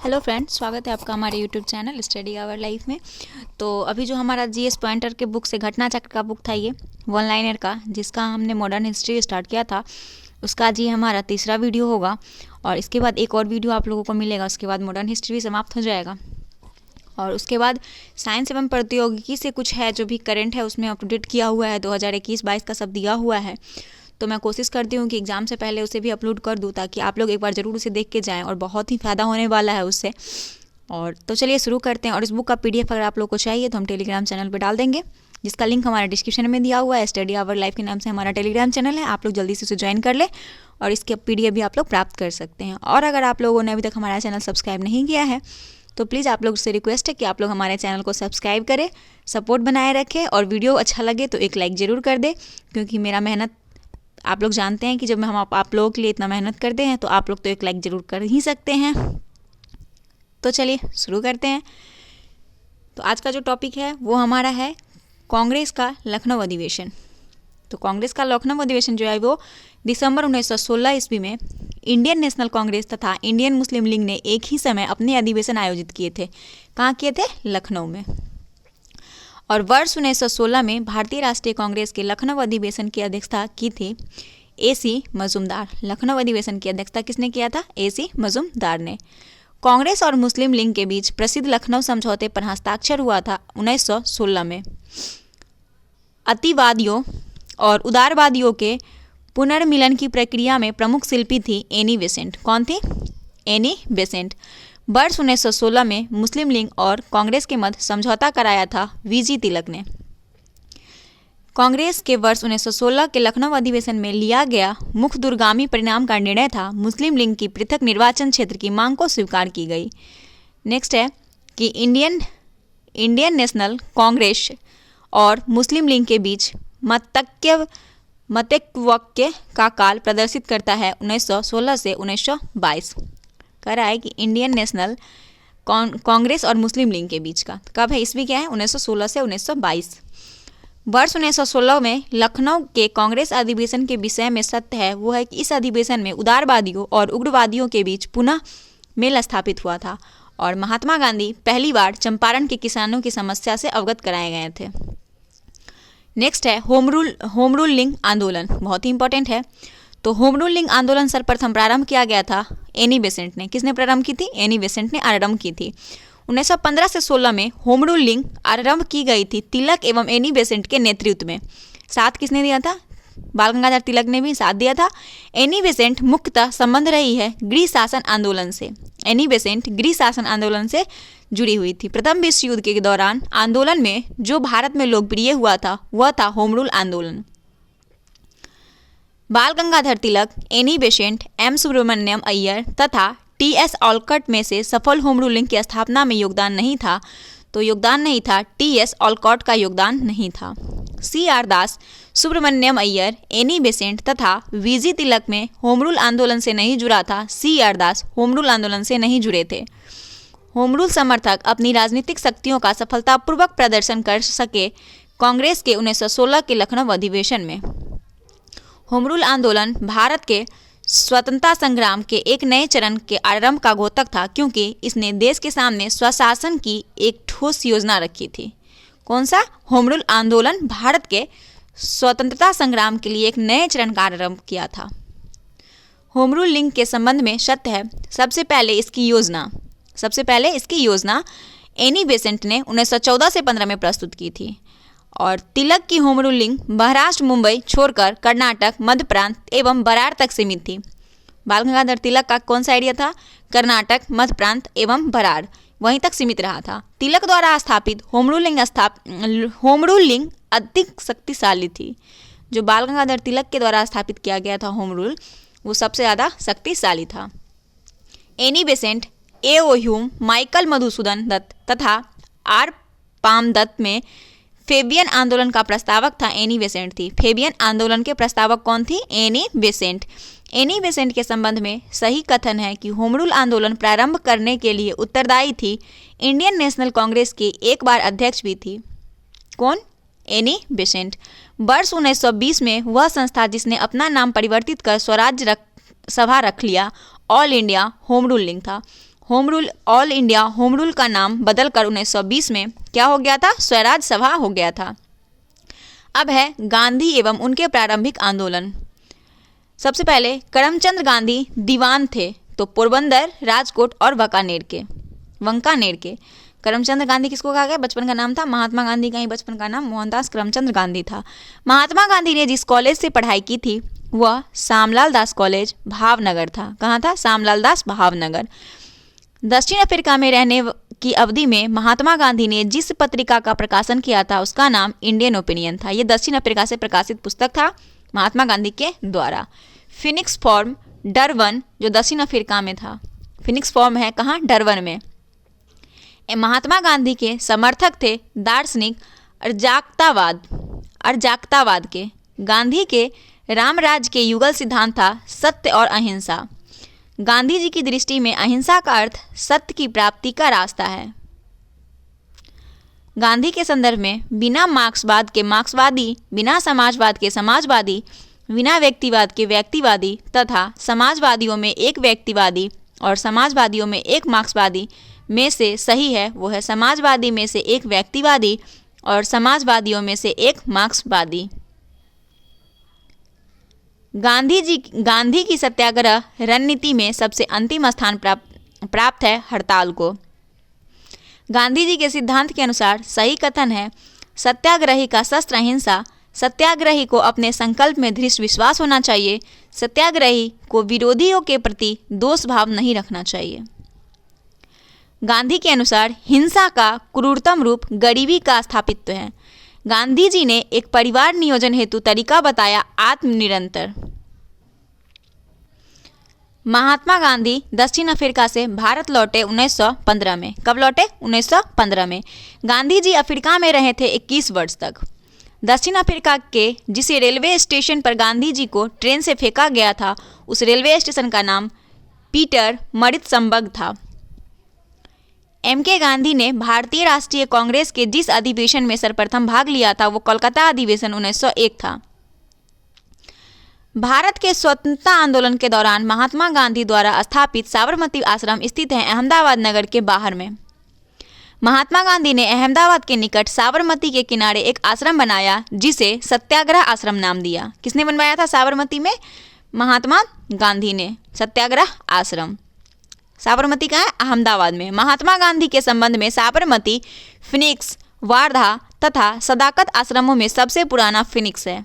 Hello friends, स्वागत है आपका हमारे YouTube channel study our life में। तो अभी जो हमारा जीएस पॉइंटर के बुक से घटना चक्र का बुक था, ये वन लाइनर का, जिसका हमने मॉडर्न हिस्ट्री स्टार्ट किया था, उसका आज ये हमारा तीसरा वीडियो होगा। और इसके बाद एक और वीडियो आप लोगों को मिलेगा। उसके बाद मॉडर्न हिस्ट्री भी समाप्त हो जाएगा और उसके बाद साइंस एवं प्रौद्योगिकी से कुछ है जो भी करंट है उसमें अप टू डेट किया हुआ है। 2021-22 का सब दिया हुआ है, तो मैं कोशिश करती हूँ कि एग्ज़ाम से पहले उसे भी अपलोड कर दूँ ताकि आप लोग एक बार ज़रूर उसे देख के जाएं और बहुत ही फ़ायदा होने वाला है उससे। और तो चलिए शुरू करते हैं। और इस बुक का पीडीएफ अगर आप लोग को चाहिए तो हम टेलीग्राम चैनल पर डाल देंगे, जिसका लिंक हमारे डिस्क्रिप्शन में दिया हुआ है। स्टडी आवर लाइफ के नाम से हमारा टेलीग्राम चैनल है, आप लोग जल्दी से उसे ज्वाइन कर ले और इसके पीडीएफ भी आप लोग प्राप्त कर सकते हैं। और अगर आप लोगों ने अभी तक हमारा चैनल सब्सक्राइब नहीं किया है तो प्लीज़ आप लोग से रिक्वेस्ट है कि आप लोग हमारे चैनल को सब्सक्राइब करें, सपोर्ट बनाए रखें और वीडियो अच्छा लगे तो एक लाइक ज़रूर कर दें, क्योंकि मेरा मेहनत आप लोग जानते हैं कि जब हम आप लोगों के लिए इतना मेहनत करते हैं तो आप लोग तो एक लाइक ज़रूर कर ही सकते हैं। तो चलिए शुरू करते हैं। तो आज का जो टॉपिक है वो हमारा है कांग्रेस का लखनऊ अधिवेशन। तो कांग्रेस का लखनऊ अधिवेशन जो है वो दिसंबर 1916 ईस्वी में इंडियन नेशनल कांग्रेस तथा इंडियन मुस्लिम लीग ने एक ही समय अपने अधिवेशन आयोजित किए थे। कहाँ किए थे? लखनऊ में। और वर्ष 1916 में भारतीय राष्ट्रीय कांग्रेस के लखनऊ अधिवेशन की अध्यक्षता की थी AC मजूमदार। लखनऊ अधिवेशन की अध्यक्षता किसने किया था? AC मजूमदार ने। कांग्रेस और मुस्लिम लीग के बीच प्रसिद्ध लखनऊ समझौते पर हस्ताक्षर हुआ था 1916 में। अतिवादियों और उदारवादियों के पुनर्मिलन की प्रक्रिया में प्रमुख शिल्पी थी एनी बेसेंट। कौन थी? Annie Besant. वर्ष 1916 में मुस्लिम लीग और कांग्रेस के मध्य समझौता कराया था VG तिलक ने। कांग्रेस के वर्ष 1916 के लखनऊ अधिवेशन में लिया गया मुख्य दूरगामी परिणाम का निर्णय था मुस्लिम लीग की पृथक निर्वाचन क्षेत्र की मांग को स्वीकार की गई। नेक्स्ट है कि इंडियन नेशनल कांग्रेस और मुस्लिम लीग के बीच मतैक्य का काल प्रदर्शित करता है 1916 से 1922। कह रहा है कि इंडियन नेशनल कांग्रेस और मुस्लिम लीग के बीच का कब है? ईस्वी क्या है? 1916 से 1922। वर्ष 1916 में लखनऊ के कांग्रेस अधिवेशन के विषय में सत्य है वो है कि इस अधिवेशन में उदारवादियों और उग्रवादियों के बीच पुनः मेल स्थापित हुआ था और महात्मा गांधी पहली बार चंपारण के किसानों की समस्या से अवगत कराए गए थे। नेक्स्ट है होम रूल लीग आंदोलन। बहुत ही इंपॉर्टेंट है। तो होम रूल लीग आंदोलन सर्वप्रथम प्रारंभ किया गया था एनी बेसेंट ने। किसने प्रारंभ की थी? एनी बेसेंट ने आरंभ की थी। 1915 से 16 में होम रूल लीग आरंभ की गई थी तिलक एवं एनी बेसेंट के नेतृत्व में। साथ किसने दिया था? बाल गंगाधर तिलक ने भी साथ दिया था। एनी बेसेंट मुख्यतः संबंध रही है गृह शासन आंदोलन से। एनी बेसेंट गृह शासन आंदोलन से जुड़ी हुई थी। प्रथम विश्व युद्ध के दौरान आंदोलन में जो भारत में लोकप्रिय हुआ था वह था होम रूल आंदोलन। Bal Gangadhar Tilak, Annie Besant, M Subramaniam Iyer तथा TS ऑलकट में से सफल होम रूलिंग की स्थापना में योगदान नहीं था। तो योगदान नहीं था, TS ऑलकट का योगदान नहीं था। CR दास, सुब्रमण्यम अय्यर, एनी बेसेंट तथा VG तिलक में होम रूल आंदोलन से नहीं जुड़ा था। CR दास होम रूल आंदोलन से नहीं जुड़े थे। होम रूल समर्थक अपनी राजनीतिक शक्तियों का सफलतापूर्वक प्रदर्शन कर सके कांग्रेस के 1916 के लखनऊ अधिवेशन में। होम रूल आंदोलन भारत के स्वतंत्रता संग्राम के एक नए चरण के आरंभ का घोतक था, क्योंकि इसने देश के सामने स्वशासन की एक ठोस योजना रखी थी। कौन सा? होम रूल आंदोलन भारत के स्वतंत्रता संग्राम के लिए एक नए चरण का आरंभ किया था। होम रूल लीग के संबंध में सत्य है सबसे पहले इसकी योजना एनी बेसेंट ने 1914 से 15 में प्रस्तुत की थी। और तिलक की home Rule league Maharashtra, Mumbai छोड़कर कर्नाटक, मध्य प्रांत एवं बरार तक सीमित थी। बाल गंगाधर तिलक का कौन सा एरिया था? कर्नाटक, मध्य प्रांत एवं बरार, वहीं तक सीमित रहा था। तिलक द्वारा स्थापित होम रूल लीग अधिक शक्तिशाली थी। जो बाल गंगाधर तिलक के द्वारा स्थापित किया गया था होम रूल, वो सबसे ज़्यादा शक्तिशाली था। Annie Besant, A.O. Hume, Michael Madhusudan Dutt तथा R. पाम दत्त में फेबियन आंदोलन का प्रस्तावक था एनी बेसेंट थी। फेबियन आंदोलन के प्रस्तावक कौन थी? Annie Besant. एनी बेसेंट के संबंध में सही कथन है कि होम रूल आंदोलन प्रारंभ करने के लिए उत्तरदायी थी इंडियन नेशनल कांग्रेस की एक बार अध्यक्ष भी थी। कौन? Annie Besant. वर्ष 1920 में वह संस्था जिसने अपना नाम परिवर्तित कर स्वराज्य सभा रख लिया, All India home Rule League था। Home rule all India home rule का नाम बदलकर 1920 में क्या हो गया था? स्वराज सभा हो गया था। अब है गांधी एवं उनके प्रारंभिक आंदोलन। सबसे पहले करमचंद गांधी दीवान थे, तो पोरबंदर, राजकोट और वांकानेर के। करमचंद गांधी किसको कहा गया? बचपन का नाम था। महात्मा गांधी का ही बचपन का नाम मोहनदास करमचंद गांधी था। महात्मा गांधी ने जिस कॉलेज से पढ़ाई की थी वह श्यामलाल दास कॉलेज भावनगर था। कहाँ था? श्यामलाल दास भावनगर। दक्षिण अफ्रीका में रहने की अवधि में महात्मा गांधी ने जिस पत्रिका का प्रकाशन किया था उसका नाम इंडियन ओपिनियन था। ये दक्षिण अफ्रीका से प्रकाशित पुस्तक था महात्मा गांधी के द्वारा। फिनिक्स फॉर्म डरबन, जो दक्षिण अफ्रीका में था। फिनिक्स फॉर्म है कहाँ? डरबन में। महात्मा गांधी के समर्थक थे दार्शनिक अर्जाक्तावाद के। गांधी के रामराज के युगल सिद्धांत था सत्य और अहिंसा। गांधी जी की दृष्टि में अहिंसा का अर्थ सत्य की प्राप्ति का रास्ता है। गांधी के संदर्भ में बिना मार्क्सवाद के मार्क्सवादी, बिना समाजवाद के समाजवादी, बिना व्यक्तिवाद के व्यक्तिवादी तथा समाजवादियों में एक व्यक्तिवादी और समाजवादियों में एक मार्क्सवादी में से सही है वो है समाजवादी में से एक व्यक्तिवादी और समाजवादियों में से एक मार्क्सवादी। गांधी की सत्याग्रह रणनीति में सबसे अंतिम स्थान प्राप्त है हड़ताल को। गांधी जी के सिद्धांत के अनुसार सही कथन है सत्याग्रही का शस्त्र अहिंसा। सत्याग्रही को अपने संकल्प में दृढ़ विश्वास होना चाहिए। सत्याग्रही को विरोधियों के प्रति दोष भाव नहीं रखना चाहिए। गांधी के अनुसार हिंसा का क्रूरतम रूप गरीबी का स्थापित्व है। गांधी जी ने एक परिवार नियोजन हेतु तरीका बताया आत्मनिरंतर। महात्मा गांधी दक्षिण अफ्रीका से भारत लौटे 1915 में। कब लौटे? 1915 में। गांधी जी अफ्रीका में रहे थे 21 वर्ष तक। दक्षिण अफ्रीका के जिस रेलवे स्टेशन पर गांधी जी को ट्रेन से फेंका गया था उस रेलवे स्टेशन का नाम पीटर मरित्सबर्ग था। M.K. गांधी ने भारतीय राष्ट्रीय कांग्रेस के जिस अधिवेशन में सर्वप्रथम भाग लिया था वो कोलकाता अधिवेशन 1901 था। भारत के स्वतंत्रता आंदोलन के दौरान महात्मा गांधी द्वारा स्थापित साबरमती आश्रम स्थित है अहमदाबाद नगर के बाहर में। महात्मा गांधी ने अहमदाबाद के निकट साबरमती के किनारे एक आश्रम बनाया जिसे सत्याग्रह आश्रम नाम दिया। किसने बनवाया था साबरमती में? महात्मा गांधी ने। सत्याग्रह आश्रम साबरमती का है अहमदाबाद में। महात्मा गांधी के संबंध में साबरमती, फिनिक्स, वार्धा तथा सदाकत आश्रमों में सबसे पुराना फिनिक्स है।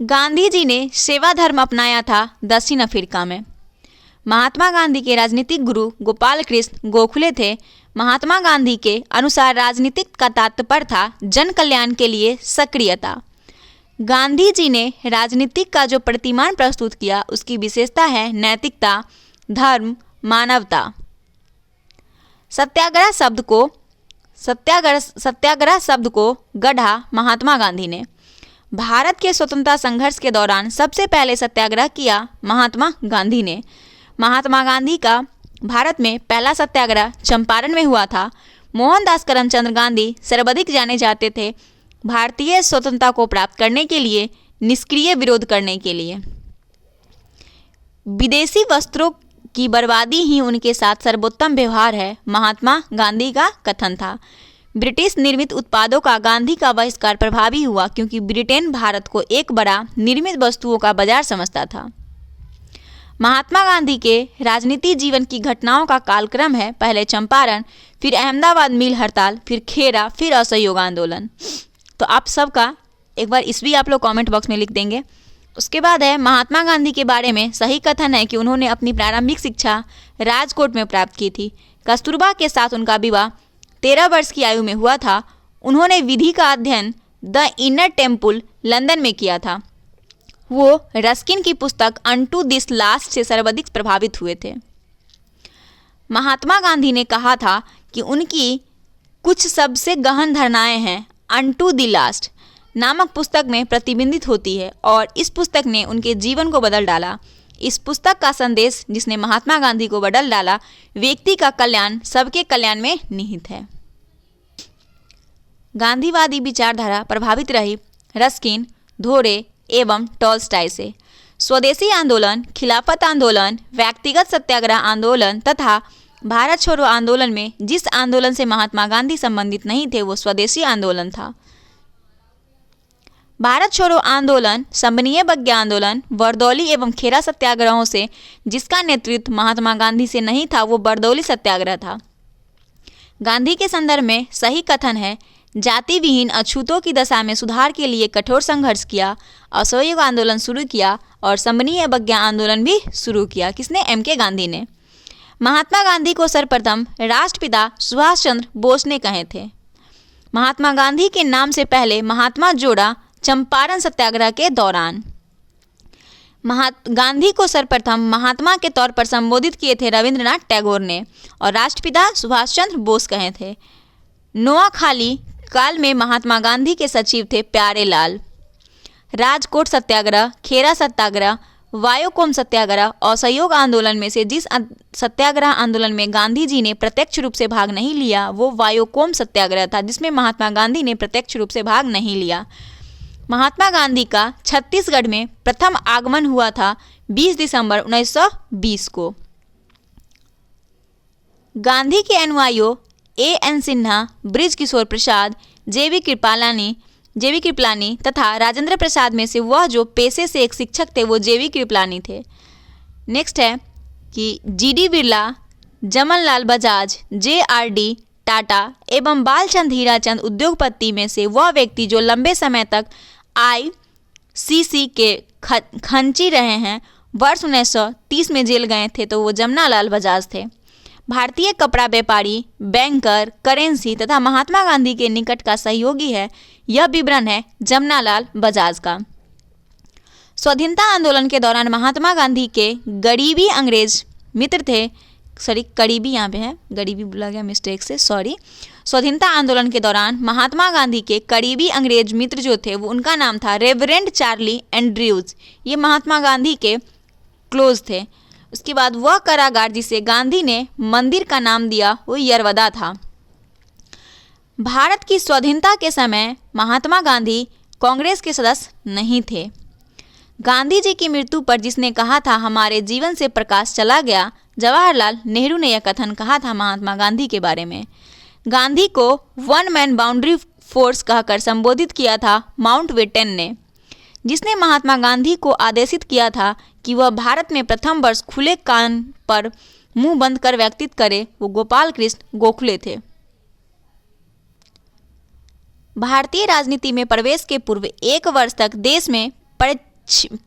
गांधी जी ने सेवा धर्म अपनाया था दक्षिण अफ्रीका में। महात्मा गांधी के राजनीतिक गुरु गोपाल कृष्ण गोखले थे। महात्मा गांधी के अनुसार राजनीतिक का तात्पर्य था जन कल्याण के लिए सक्रियता। गांधी जी ने राजनीतिक का जो प्रतिमान प्रस्तुत किया उसकी विशेषता है नैतिकता, धर्म, मानवता। सत्याग्रह शब्द को गढ़ा महात्मा गांधी ने। भारत के स्वतंत्रता संघर्ष के दौरान सबसे पहले सत्याग्रह किया महात्मा गांधी ने। महात्मा गांधी का भारत में पहला सत्याग्रह चंपारण में हुआ था। मोहनदास करमचंद गांधी सर्वाधिक जाने जाते थे भारतीय स्वतंत्रता को प्राप्त करने के लिए, निष्क्रिय विरोध करने के लिए। विदेशी वस्त्रों की बर्बादी ही उनके साथ सर्वोत्तम व्यवहार है, महात्मा गांधी का कथन था। ब्रिटिश निर्मित उत्पादों का गांधी का बहिष्कार प्रभावी हुआ क्योंकि ब्रिटेन भारत को एक बड़ा निर्मित वस्तुओं का बाजार समझता था। महात्मा गांधी के राजनीतिक जीवन की घटनाओं का कालक्रम है पहले चंपारण, फिर अहमदाबाद मिल हड़ताल, फिर खेरा, फिर असहयोग आंदोलन। तो आप सबका एक बार ईस्वी आप लोग कमेंट बॉक्स में लिख देंगे। उसके बाद है महात्मा गांधी के बारे में सही कथन है कि उन्होंने अपनी प्रारंभिक शिक्षा राजकोट में प्राप्त की थी। कस्तूरबा के साथ उनका विवाह 13 वर्ष की आयु में हुआ था। उन्होंने विधि का अध्ययन द इनर टेम्पल लंदन में किया था। वो रस्किन की पुस्तक अनटू दिस लास्ट से सर्वाधिक प्रभावित हुए थे। महात्मा गांधी ने कहा था कि उनकी कुछ सबसे गहन धारणाएं हैं अनटू द लास्ट नामक पुस्तक में प्रतिबिंबित होती है और इस पुस्तक ने उनके जीवन को बदल डाला। इस पुस्तक का संदेश जिसने महात्मा गांधी को बदल डाला, व्यक्ति का कल्याण सबके कल्याण में निहित है। गांधीवादी विचारधारा प्रभावित रही रस्किन, धोरे एवं टॉलस्टॉय से। स्वदेशी आंदोलन, खिलाफत आंदोलन, व्यक्तिगत सत्याग्रह आंदोलन तथा भारत छोड़ो आंदोलन में जिस आंदोलन से महात्मा गांधी संबंधित नहीं थे वो स्वदेशी आंदोलन था। भारत छोड़ो आंदोलन, संबनीय बग्या आंदोलन, बरदौली एवं खेरा सत्याग्रहों से जिसका नेतृत्व महात्मा गांधी से नहीं था वो बरदौली सत्याग्रह था। गांधी के संदर्भ में सही कथन है, जाति विहीन अछूतों की दशा में सुधार के लिए कठोर संघर्ष किया, असहयोग आंदोलन शुरू किया और संबनीय बग्या आंदोलन भी शुरू किया। किसने? एम.के. गांधी ने। महात्मा गांधी को सर्वप्रथम राष्ट्रपिता सुभाष चंद्र बोस ने कहे थे। महात्मा गांधी के नाम से पहले महात्मा जोड़ा चंपारण सत्याग्रह के दौरान। गांधी को सर्वप्रथम महात्मा के तौर पर संबोधित किए थे रविंद्रनाथ टैगोर ने और राष्ट्रपिता सुभाष चंद्र बोस कहे थे। नोआखाली काल में महात्मा गांधी के सचिव थे प्यारेलाल। राजकोट सत्याग्रह, खेरा सत्याग्रह, वायोकोम सत्याग्रह, असहयोग आंदोलन में से जिस सत्याग्रह आंदोलन में गांधी जी ने प्रत्यक्ष रूप से भाग नहीं लिया वो वायोकोम सत्याग्रह था, जिसमें महात्मा गांधी ने प्रत्यक्ष रूप से भाग नहीं लिया। महात्मा गांधी का छत्तीसगढ़ में प्रथम आगमन हुआ था 20 दिसंबर 1920 को। गांधी के अनुयायियों A.N. सिन्हा, बृज किशोर प्रसाद, J.B. कृपलानी तथा राजेंद्र प्रसाद में से वह जो पेशे से एक शिक्षक थे वो J.B. कृपलानी थे। नेक्स्ट है कि G.D. बिरला, जमनलाल बजाज, J.R.D. टाटा एवं बालचंद हीराचंद उद्योगपति में से वह व्यक्ति जो लंबे समय तक ICC के खंची रहे हैं, वर्ष 1930 में जेल गए थे तो वो जमनालाल बजाज थे। भारतीय कपड़ा व्यापारी, बैंकर, करेंसी तथा महात्मा गांधी के निकट का सहयोगी है, यह विवरण है जमनालाल बजाज का। स्वाधीनता आंदोलन के दौरान महात्मा गांधी के गरीबी अंग्रेज मित्र थे, करीबी यहाँ पे है, गरीबी बोला गया मिस्टेक से, सॉरी। स्वाधीनता आंदोलन के दौरान महात्मा गांधी के करीबी अंग्रेज मित्र जो थे वो उनका नाम था रेवरेंड चार्ली एंड्रयूज। ये महात्मा गांधी के क्लोज थे। उसके बाद वह कारागार जिसे गांधी ने मंदिर का नाम दिया वो यरवदा था। भारत की स्वाधीनता के समय महात्मा गांधी कांग्रेस के सदस्य नहीं थे। गांधी जी की मृत्यु पर जिसने कहा था हमारे जीवन से प्रकाश चला गया, जवाहरलाल नेहरू ने यह कथन कहा था महात्मा गांधी के बारे में। गांधी को वन मैन बाउंड्री फोर्स कहकर संबोधित किया था माउंटबेटन ने, जिसने महात्मा गांधी को आदेशित किया था कि वह भारत में प्रथम वर्ष खुले कान पर मुंह बंद कर व्यक्तित्व करे, वो गोपाल कृष्ण गोखले थे। भारतीय राजनीति में प्रवेश के पूर्व 1 वर्ष तक देश में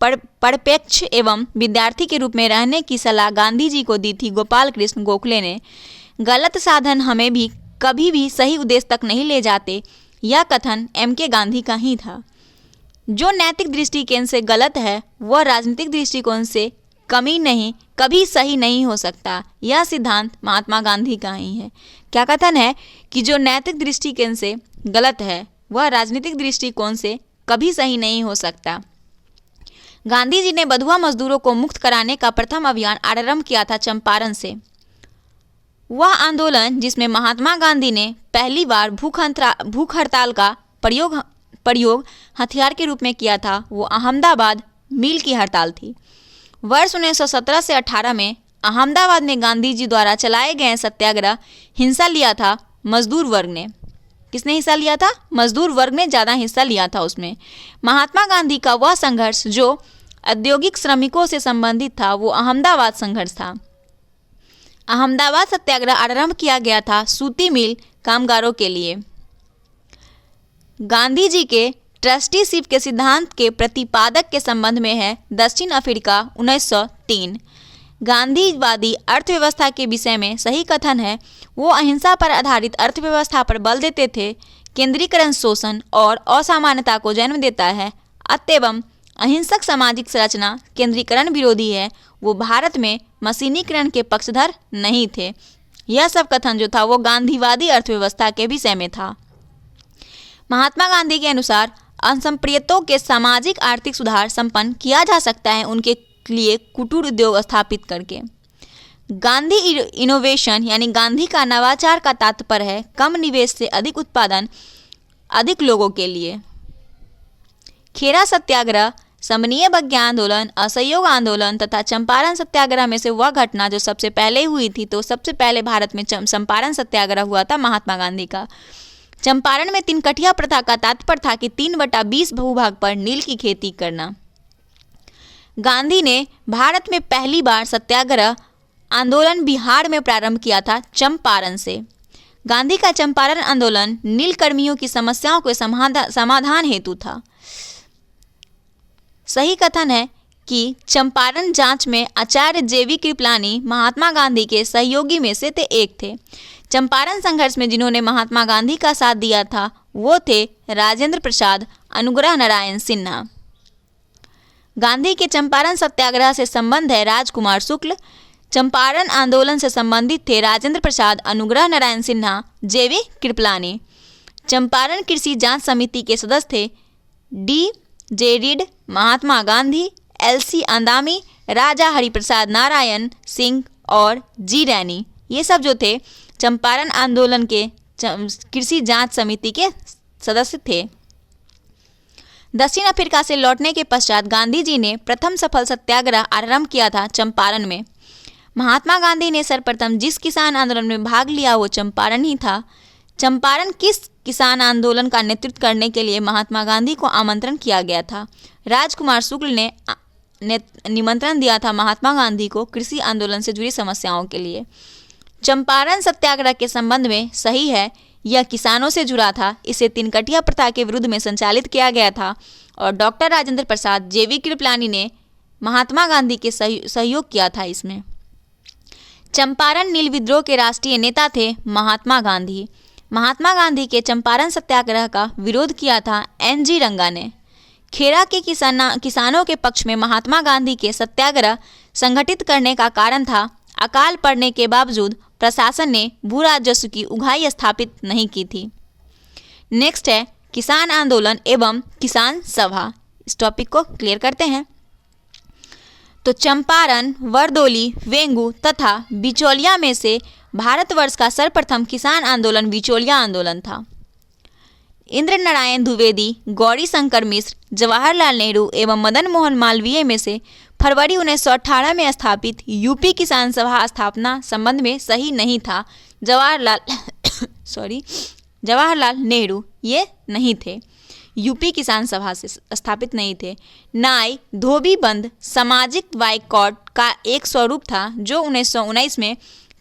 परिप्रेक्ष्य एवं विद्यार्थी के रूप में रहने की सलाह गांधी जी को दी थी गोपाल कृष्ण गोखले ने। गलत साधन हमें भी कभी भी सही उद्देश्य तक नहीं ले जाते, यह कथन M.के. गांधी का ही था। जो नैतिक दृष्टिकोण से गलत है वह राजनीतिक दृष्टिकोण से कभी सही नहीं हो सकता, यह सिद्धांत महात्मा गांधी का ही है। क्या कथन है कि जो नैतिक दृष्टिकोण से गलत है वह राजनीतिक दृष्टिकोण से कभी सही नहीं हो सकता। गांधी जी ने बंधुआ मजदूरों को मुक्त कराने का प्रथम अभियान आरंभ किया था चंपारण से। वह आंदोलन जिसमें महात्मा गांधी ने पहली बार भूख हड़ताल का प्रयोग हथियार के रूप में किया था वो अहमदाबाद मिल की हड़ताल थी। वर्ष 1917 से 18 में अहमदाबाद में गांधी जी द्वारा चलाए गए सत्याग्रह हिस्सा लिया था मजदूर वर्ग ने। किसने हिस्सा लिया था? मजदूर वर्ग ने ज़्यादा हिस्सा लिया था उसमें। महात्मा गांधी का वह संघर्ष जो औद्योगिक श्रमिकों से संबंधित था वो अहमदाबाद संघर्ष था। अहमदाबाद सत्याग्रह आरंभ किया गया था सूती मिल कामगारों के लिए। गांधी जी के ट्रस्टीशिप के सिद्धांत के प्रतिपादक के संबंध में है दक्षिण अफ्रीका 1903। गांधीवादी अर्थव्यवस्था के विषय में सही कथन है, वो अहिंसा पर आधारित अर्थव्यवस्था पर बल देते थे। केंद्रीकरण शोषण और असामान्यता को जन्म देता है, अतएव अहिंसक सामाजिक संरचना केंद्रीकरण विरोधी है। वो भारत में मशीनीकरण के पक्षधर नहीं थे। यह सब कथन जो था वो गांधीवादी अर्थव्यवस्था के विषय में था। महात्मा गांधी के अनुसार असंप्रदायों के सामाजिक आर्थिक सुधार संपन्न किया जा सकता है उनके लिए कुटीर उद्योग स्थापित करके। गांधी इनोवेशन यानी गांधी का नवाचार का तात्पर्य है कम निवेश से अधिक उत्पादन अधिक लोगों के लिए। खेरा सत्याग्रह समन्वय भग्य आंदोलन, असहयोग आंदोलन तथा चंपारण सत्याग्रह में से वह घटना जो सबसे पहले हुई थी, तो सबसे पहले भारत में चंपारण सत्याग्रह हुआ था महात्मा गांधी का। चंपारण में 3 कठिया प्रथा का तात्पर्य था कि 3/20 भूभाग पर नील की खेती करना। गांधी ने भारत में पहली बार सत्याग्रह आंदोलन बिहार में प्रारंभ किया था चंपारण से। गांधी का चंपारण आंदोलन नील कर्मियों की समस्याओं के समाधान हेतु था। सही कथन है कि चंपारण जांच में आचार्य जेवी कृपलानी महात्मा गांधी के सहयोगी में से एक थे। चंपारण संघर्ष में जिन्होंने महात्मा गांधी का साथ दिया था वो थे राजेंद्र प्रसाद, अनुग्रह नारायण सिन्हा। गांधी के चंपारण सत्याग्रह से संबंध है राजकुमार शुक्ल। चंपारण आंदोलन से संबंधित थे राजेंद्र प्रसाद, अनुग्रह नारायण सिन्हा, जेवी कृपलानी। चंपारण कृषि जांच समिति के सदस्य थे D.J. Read, Mahatma Gandhi, L.C. अंदामी, राजा हरिप्रसाद नारायण सिंह और G. रैनी। ये सब जो थे चंपारण आंदोलन के कृषि जांच समिति के सदस्य थे। दक्षिण अफ्रीका से लौटने के पश्चात गांधी जी ने प्रथम सफल सत्याग्रह आरंभ किया था चंपारण में। महात्मा गांधी ने सर्वप्रथम जिस किसान आंदोलन में भाग लिया वो चंपारण ही था। चंपारण किस किसान आंदोलन का नेतृत्व करने के लिए महात्मा गांधी को आमंत्रण किया गया था? राजकुमार शुक्ल ने निमंत्रण दिया था महात्मा गांधी को कृषि आंदोलन से जुड़ी समस्याओं के लिए। चंपारण सत्याग्रह के संबंध में सही है, यह किसानों से जुड़ा था। इसे 3 कठिया प्रथा के विरुद्ध में संचालित किया गया था और डॉक्टर राजेंद्र प्रसाद, जेवी कृपलानी ने महात्मा गांधी के सहयोग किया था इसमें। चंपारण नील विद्रोह के राष्ट्रीय नेता थे महात्मा गांधी। महात्मा गांधी के चंपारण सत्याग्रह का विरोध किया था N.G. रंगा ने। खेड़ा के किसानों के पक्ष में महात्मा गांधी के सत्याग्रह संगठित करने का कारण था अकाल पड़ने के बावजूद प्रशासन ने भू राजस्व की उगाही स्थापित नहीं की थी। नेक्स्ट है किसान आंदोलन एवं किसान सभा। इस टॉपिक को क्लियर करते हैं। तो चंपारण, वरदोली, वेंगू तथा बिचौलिया में से भारतवर्ष का सर्वप्रथम किसान आंदोलन बिचौलिया आंदोलन था। इंद्र नारायण द्विवेदी, गौरी शंकर मिश्र, जवाहरलाल नेहरू एवं मदन मोहन मालवीय में से फरवरी 1918 में स्थापित यूपी किसान सभा स्थापना संबंध में सही नहीं था। जवाहरलाल नेहरू ये नहीं थे, यूपी किसान सभा से स्थापित नहीं थे। नाई धोबी बंद सामाजिक बाइकॉट का एक स्वरूप था जो 1919 में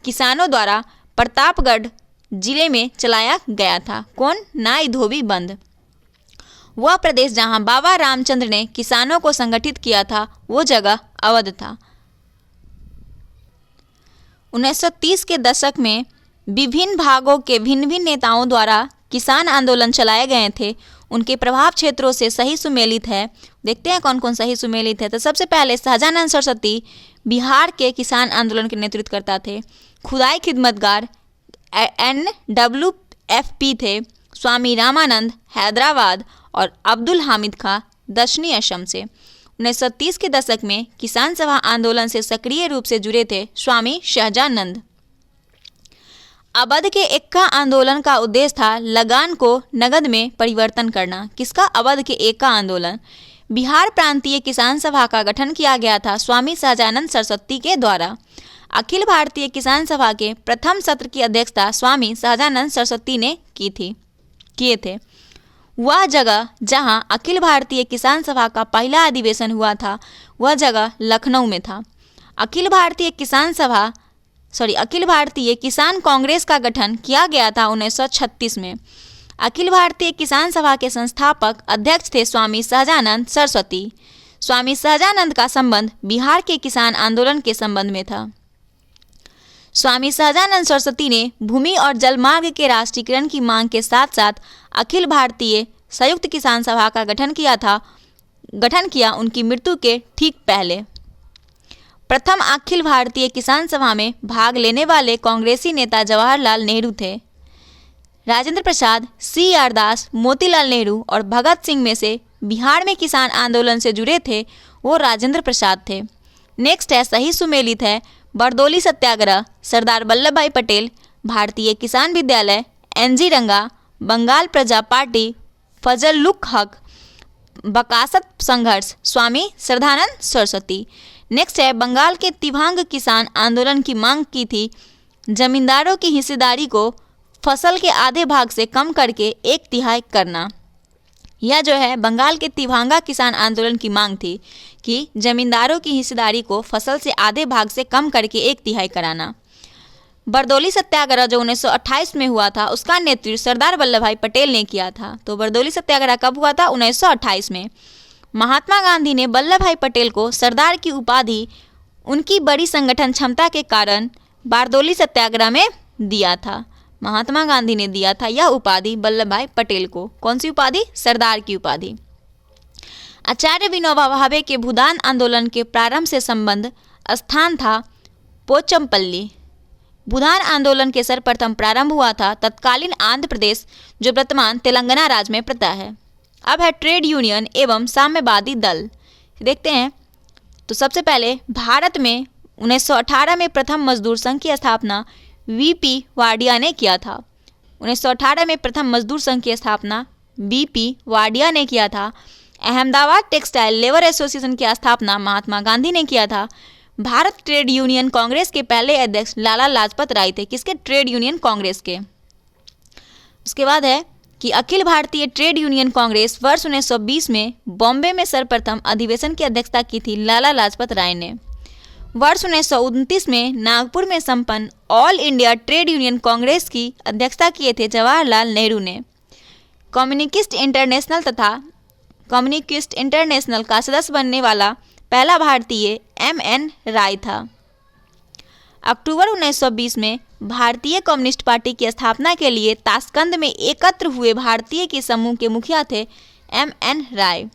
किसानों द्वारा प्रतापगढ़ जिले में चलाया गया था। कौन? नाई धोबी बंद। वह प्रदेश जहां बाबा रामचंद्र ने किसानों को संगठित किया था वो जगह अवध था। 1930 के दशक में विभिन्न भागों के भिन्न भिन्न नेताओं द्वारा किसान आंदोलन चलाए गए थे। उनके प्रभाव क्षेत्रों से सही सुमेलित है। देखते हैं कौन कौन सही सुमेलित है। तो सबसे पहले सहजानंद सरस्वती बिहार के किसान आंदोलन के नेतृत्व करता थे। खुदाई खिदमतगार NWFP थे। स्वामी रामानंद हैदराबाद और अब्दुल हामिद खां दक्षिणी असम से। 1930 के दशक में किसान सभा आंदोलन से सक्रिय रूप से जुड़े थे स्वामी सहजानंद। अवध के एक्का आंदोलन का उद्देश्य था लगान को नगद में परिवर्तन करना। किसका? अवध के एक्का आंदोलन। बिहार प्रांतीय किसान सभा का गठन किया गया था स्वामी सहजानंद सरस्वती के द्वारा। अखिल भारतीय किसान सभा के प्रथम सत्र की अध्यक्षता स्वामी सहजानंद सरस्वती ने किए थे। वह जगह जहां अखिल भारतीय किसान सभा का पहला अधिवेशन हुआ था वह जगह लखनऊ में था। अखिल भारतीय किसान कांग्रेस का गठन किया गया था 1936 में। अखिल भारतीय किसान सभा के संस्थापक अध्यक्ष थे स्वामी सहजानंद सरस्वती। स्वामी सहजानंद का संबंध बिहार के किसान आंदोलन के संबंध में था। स्वामी सहजानंद सरस्वती ने भूमि और जलमार्ग के राष्ट्रीयकरण की मांग के साथ साथ अखिल भारतीय संयुक्त किसान सभा का गठन किया उनकी मृत्यु के ठीक पहले। प्रथम अखिल भारतीय किसान सभा में भाग लेने वाले कांग्रेसी नेता जवाहरलाल नेहरू थे। राजेंद्र प्रसाद, C.R. दास, मोतीलाल नेहरू और भगत सिंह में से बिहार में किसान आंदोलन से जुड़े थे वो राजेंद्र प्रसाद थे। नेक्स्ट है सही सुमेलित है बरदौली सत्याग्रह, सरदार वल्लभ भाई पटेल, भारतीय किसान विद्यालय, N.G. रंगा, बंगाल प्रजा पार्टी, फजलुल हक, बकासत संघर्ष, स्वामी श्रद्धानंद सरस्वती। नेक्स्ट है, बंगाल के दिव्यांग किसान आंदोलन की मांग की थी जमींदारों की हिस्सेदारी को फसल के आधे भाग से कम करके 1/3 करना। यह जो है बंगाल के दिव्यांगा किसान आंदोलन की मांग थी कि जमींदारों की हिस्सेदारी को फसल से आधे भाग से कम करके 1/3 कराना। बरदौली सत्याग्रह जो 1928 में हुआ था, उसका नेतृत्व सरदार वल्लभ भाई पटेल ने किया था। तो बरदौली सत्याग्रह कब हुआ था? 1928 में। महात्मा गांधी ने वल्लभ भाई पटेल को सरदार की उपाधि उनकी बड़ी संगठन क्षमता के कारण बारदौली सत्याग्रह में दिया था। महात्मा गांधी ने दिया था यह उपाधि वल्लभ भाई पटेल को। कौन सी उपाधि? सरदार की उपाधि। आचार्य विनोबा भावे के भूदान आंदोलन के प्रारंभ से संबंध स्थान था पोचमपल्ली। भूदान आंदोलन के सर्वप्रथम प्रारंभ हुआ था तत्कालीन आंध्र प्रदेश जो वर्तमान तेलंगाना राज्य में पड़ता है। अब है ट्रेड यूनियन एवं साम्यवादी दल। देखते हैं। तो सबसे पहले भारत में 1918 में प्रथम मजदूर संघ की स्थापना वीपी वाडिया ने किया था। 1918 में प्रथम मजदूर संघ की स्थापना वीपी वाडिया ने किया था। अहमदाबाद टेक्सटाइल लेबर एसोसिएशन की स्थापना महात्मा गांधी ने किया था। भारत ट्रेड यूनियन कांग्रेस के पहले अध्यक्ष लाला लाजपत राय थे। किसके? ट्रेड यूनियन कांग्रेस के। उसके बाद है कि अखिल भारतीय ट्रेड यूनियन कांग्रेस वर्ष 1920 में बॉम्बे में सर्वप्रथम अधिवेशन की अध्यक्षता की थी लाला लाजपत राय ने। वर्ष 1929 में नागपुर में संपन्न all India trade union Congress की अध्यक्षता किए थे जवाहरलाल नेहरू ने। कम्युनिस्ट इंटरनेशनल का सदस्य बनने वाला पहला भारतीय MN राय था। अक्टूबर 1920 में भारतीय कम्युनिस्ट पार्टी की स्थापना के लिए ताशकंद में एकत्र हुए भारतीय के समूह के मुखिया थे MN राय।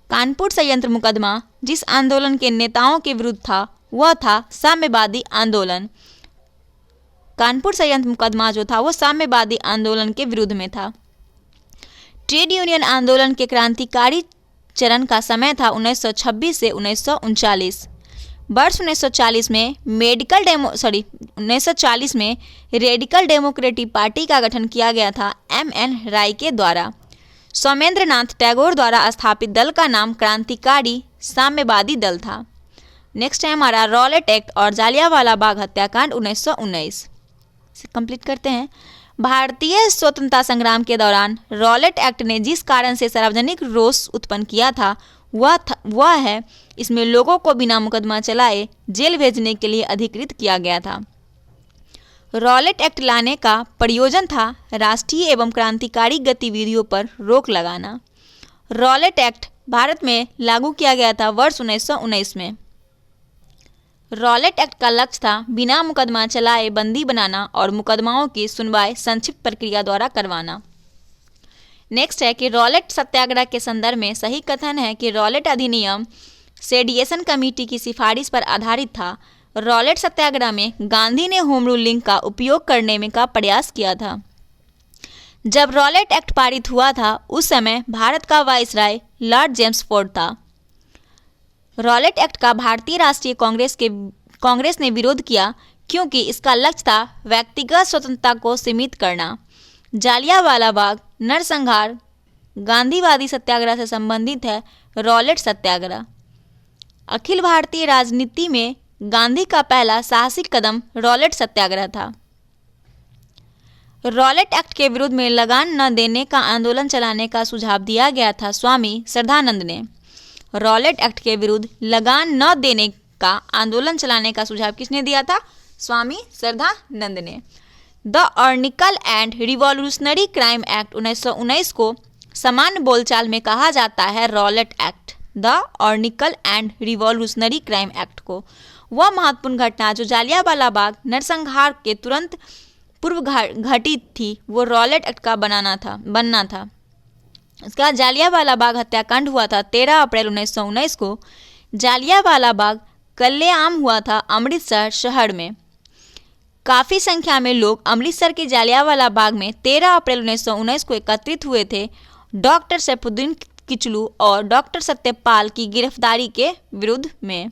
कानपुर संयंत्र मुकदमा जिस आंदोलन के नेताओं के विरुद्ध था वह था साम्यवादी आंदोलन। कानपुर संयंत्र मुकदमा जो था वो साम्यवादी आंदोलन के विरुद्ध में था। ट्रेड यूनियन आंदोलन के क्रांतिकारी चरण का समय था 1926 से 1939। वर्ष 1940 में 1940 में रेडिकल डेमोक्रेटिक पार्टी का गठन किया गया था MN राय के द्वारा। सोमेंद्र नाथ टैगोर द्वारा स्थापित दल का नाम क्रांतिकारी साम्यवादी दल था। नेक्स्ट है हमारा रॉलेट एक्ट और जालियांवाला बाग हत्याकांड 1919। कंप्लीट करते हैं। भारतीय स्वतंत्रता संग्राम के दौरान रॉलेट एक्ट ने जिस कारण से सार्वजनिक रोष उत्पन्न किया था वह है इसमें लोगों को बिना मुकदमा चलाए जेल भेजने के लिए अधिकृत किया गया था। रॉलेट एक्ट लाने का प्रयोजन था राष्ट्रीय एवं क्रांतिकारी गतिविधियों पर रोक लगाना। रॉलेट एक्ट भारत में लागू किया गया था वर्ष 1919 में। रॉलेट एक्ट का लक्ष्य था बिना मुकदमा चलाए बंदी बनाना और मुकदमाओं की सुनवाई संक्षिप्त प्रक्रिया द्वारा करवाना। नेक्स्ट है कि रॉलेट सत्याग्रह के संदर्भ में सही कथन है कि रॉलेट अधिनियम सेडिएशन कमेटी की सिफारिश पर आधारित था। रॉलेट सत्याग्रह में गांधी ने होम रूलिंग का उपयोग करने में का प्रयास किया था। जब रॉलेट एक्ट पारित हुआ था उस समय भारत का वाइसराय लॉर्ड जेम्स फोर्ड था। रॉलेट एक्ट का भारतीय राष्ट्रीय कांग्रेस ने विरोध किया क्योंकि इसका लक्ष्य था व्यक्तिगत स्वतंत्रता को सीमित करना। जालियांवाला बाग नरसंहार गांधीवादी सत्याग्रह से संबंधित है रॉलेट सत्याग्रह। अखिल भारतीय राजनीति में गांधी का पहला साहसिक कदम रॉलेट सत्याग्रह था। रॉलेट एक्ट के विरुद्ध में लगान न देने का आंदोलन चलाने का सुझाव दिया गया था स्वामी श्रद्धानंद ने। रॉलेट एक्ट के विरुद्ध लगान न देने का आंदोलन चलाने का सुझाव किसने दिया था? स्वामी श्रद्धानंद ने। The anarchical and revolutionary crime act 1919 को समान बोलचाल में कहा जाता है Rowlatt act. The anarchical and revolutionary crime act को वह महत्वपूर्ण घटना जो जालियांवाला बाग नरसंहार के तुरंत पूर्व घटित थी वो रॉलेट एक्ट का बनना था। उसके बाद जालियांवाला बाग हत्याकांड हुआ था 13 अप्रैल 1919 को। जालियांवाला बाग कत्लेआम हुआ था अमृतसर शहर में। काफ़ी संख्या में लोग अमृतसर के जालियांवाला बाग में 13 अप्रैल 1919 को एकत्रित हुए थे डॉक्टर सैफुद्दीन किचलू और डॉक्टर सत्यपाल की गिरफ्तारी के विरुद्ध में।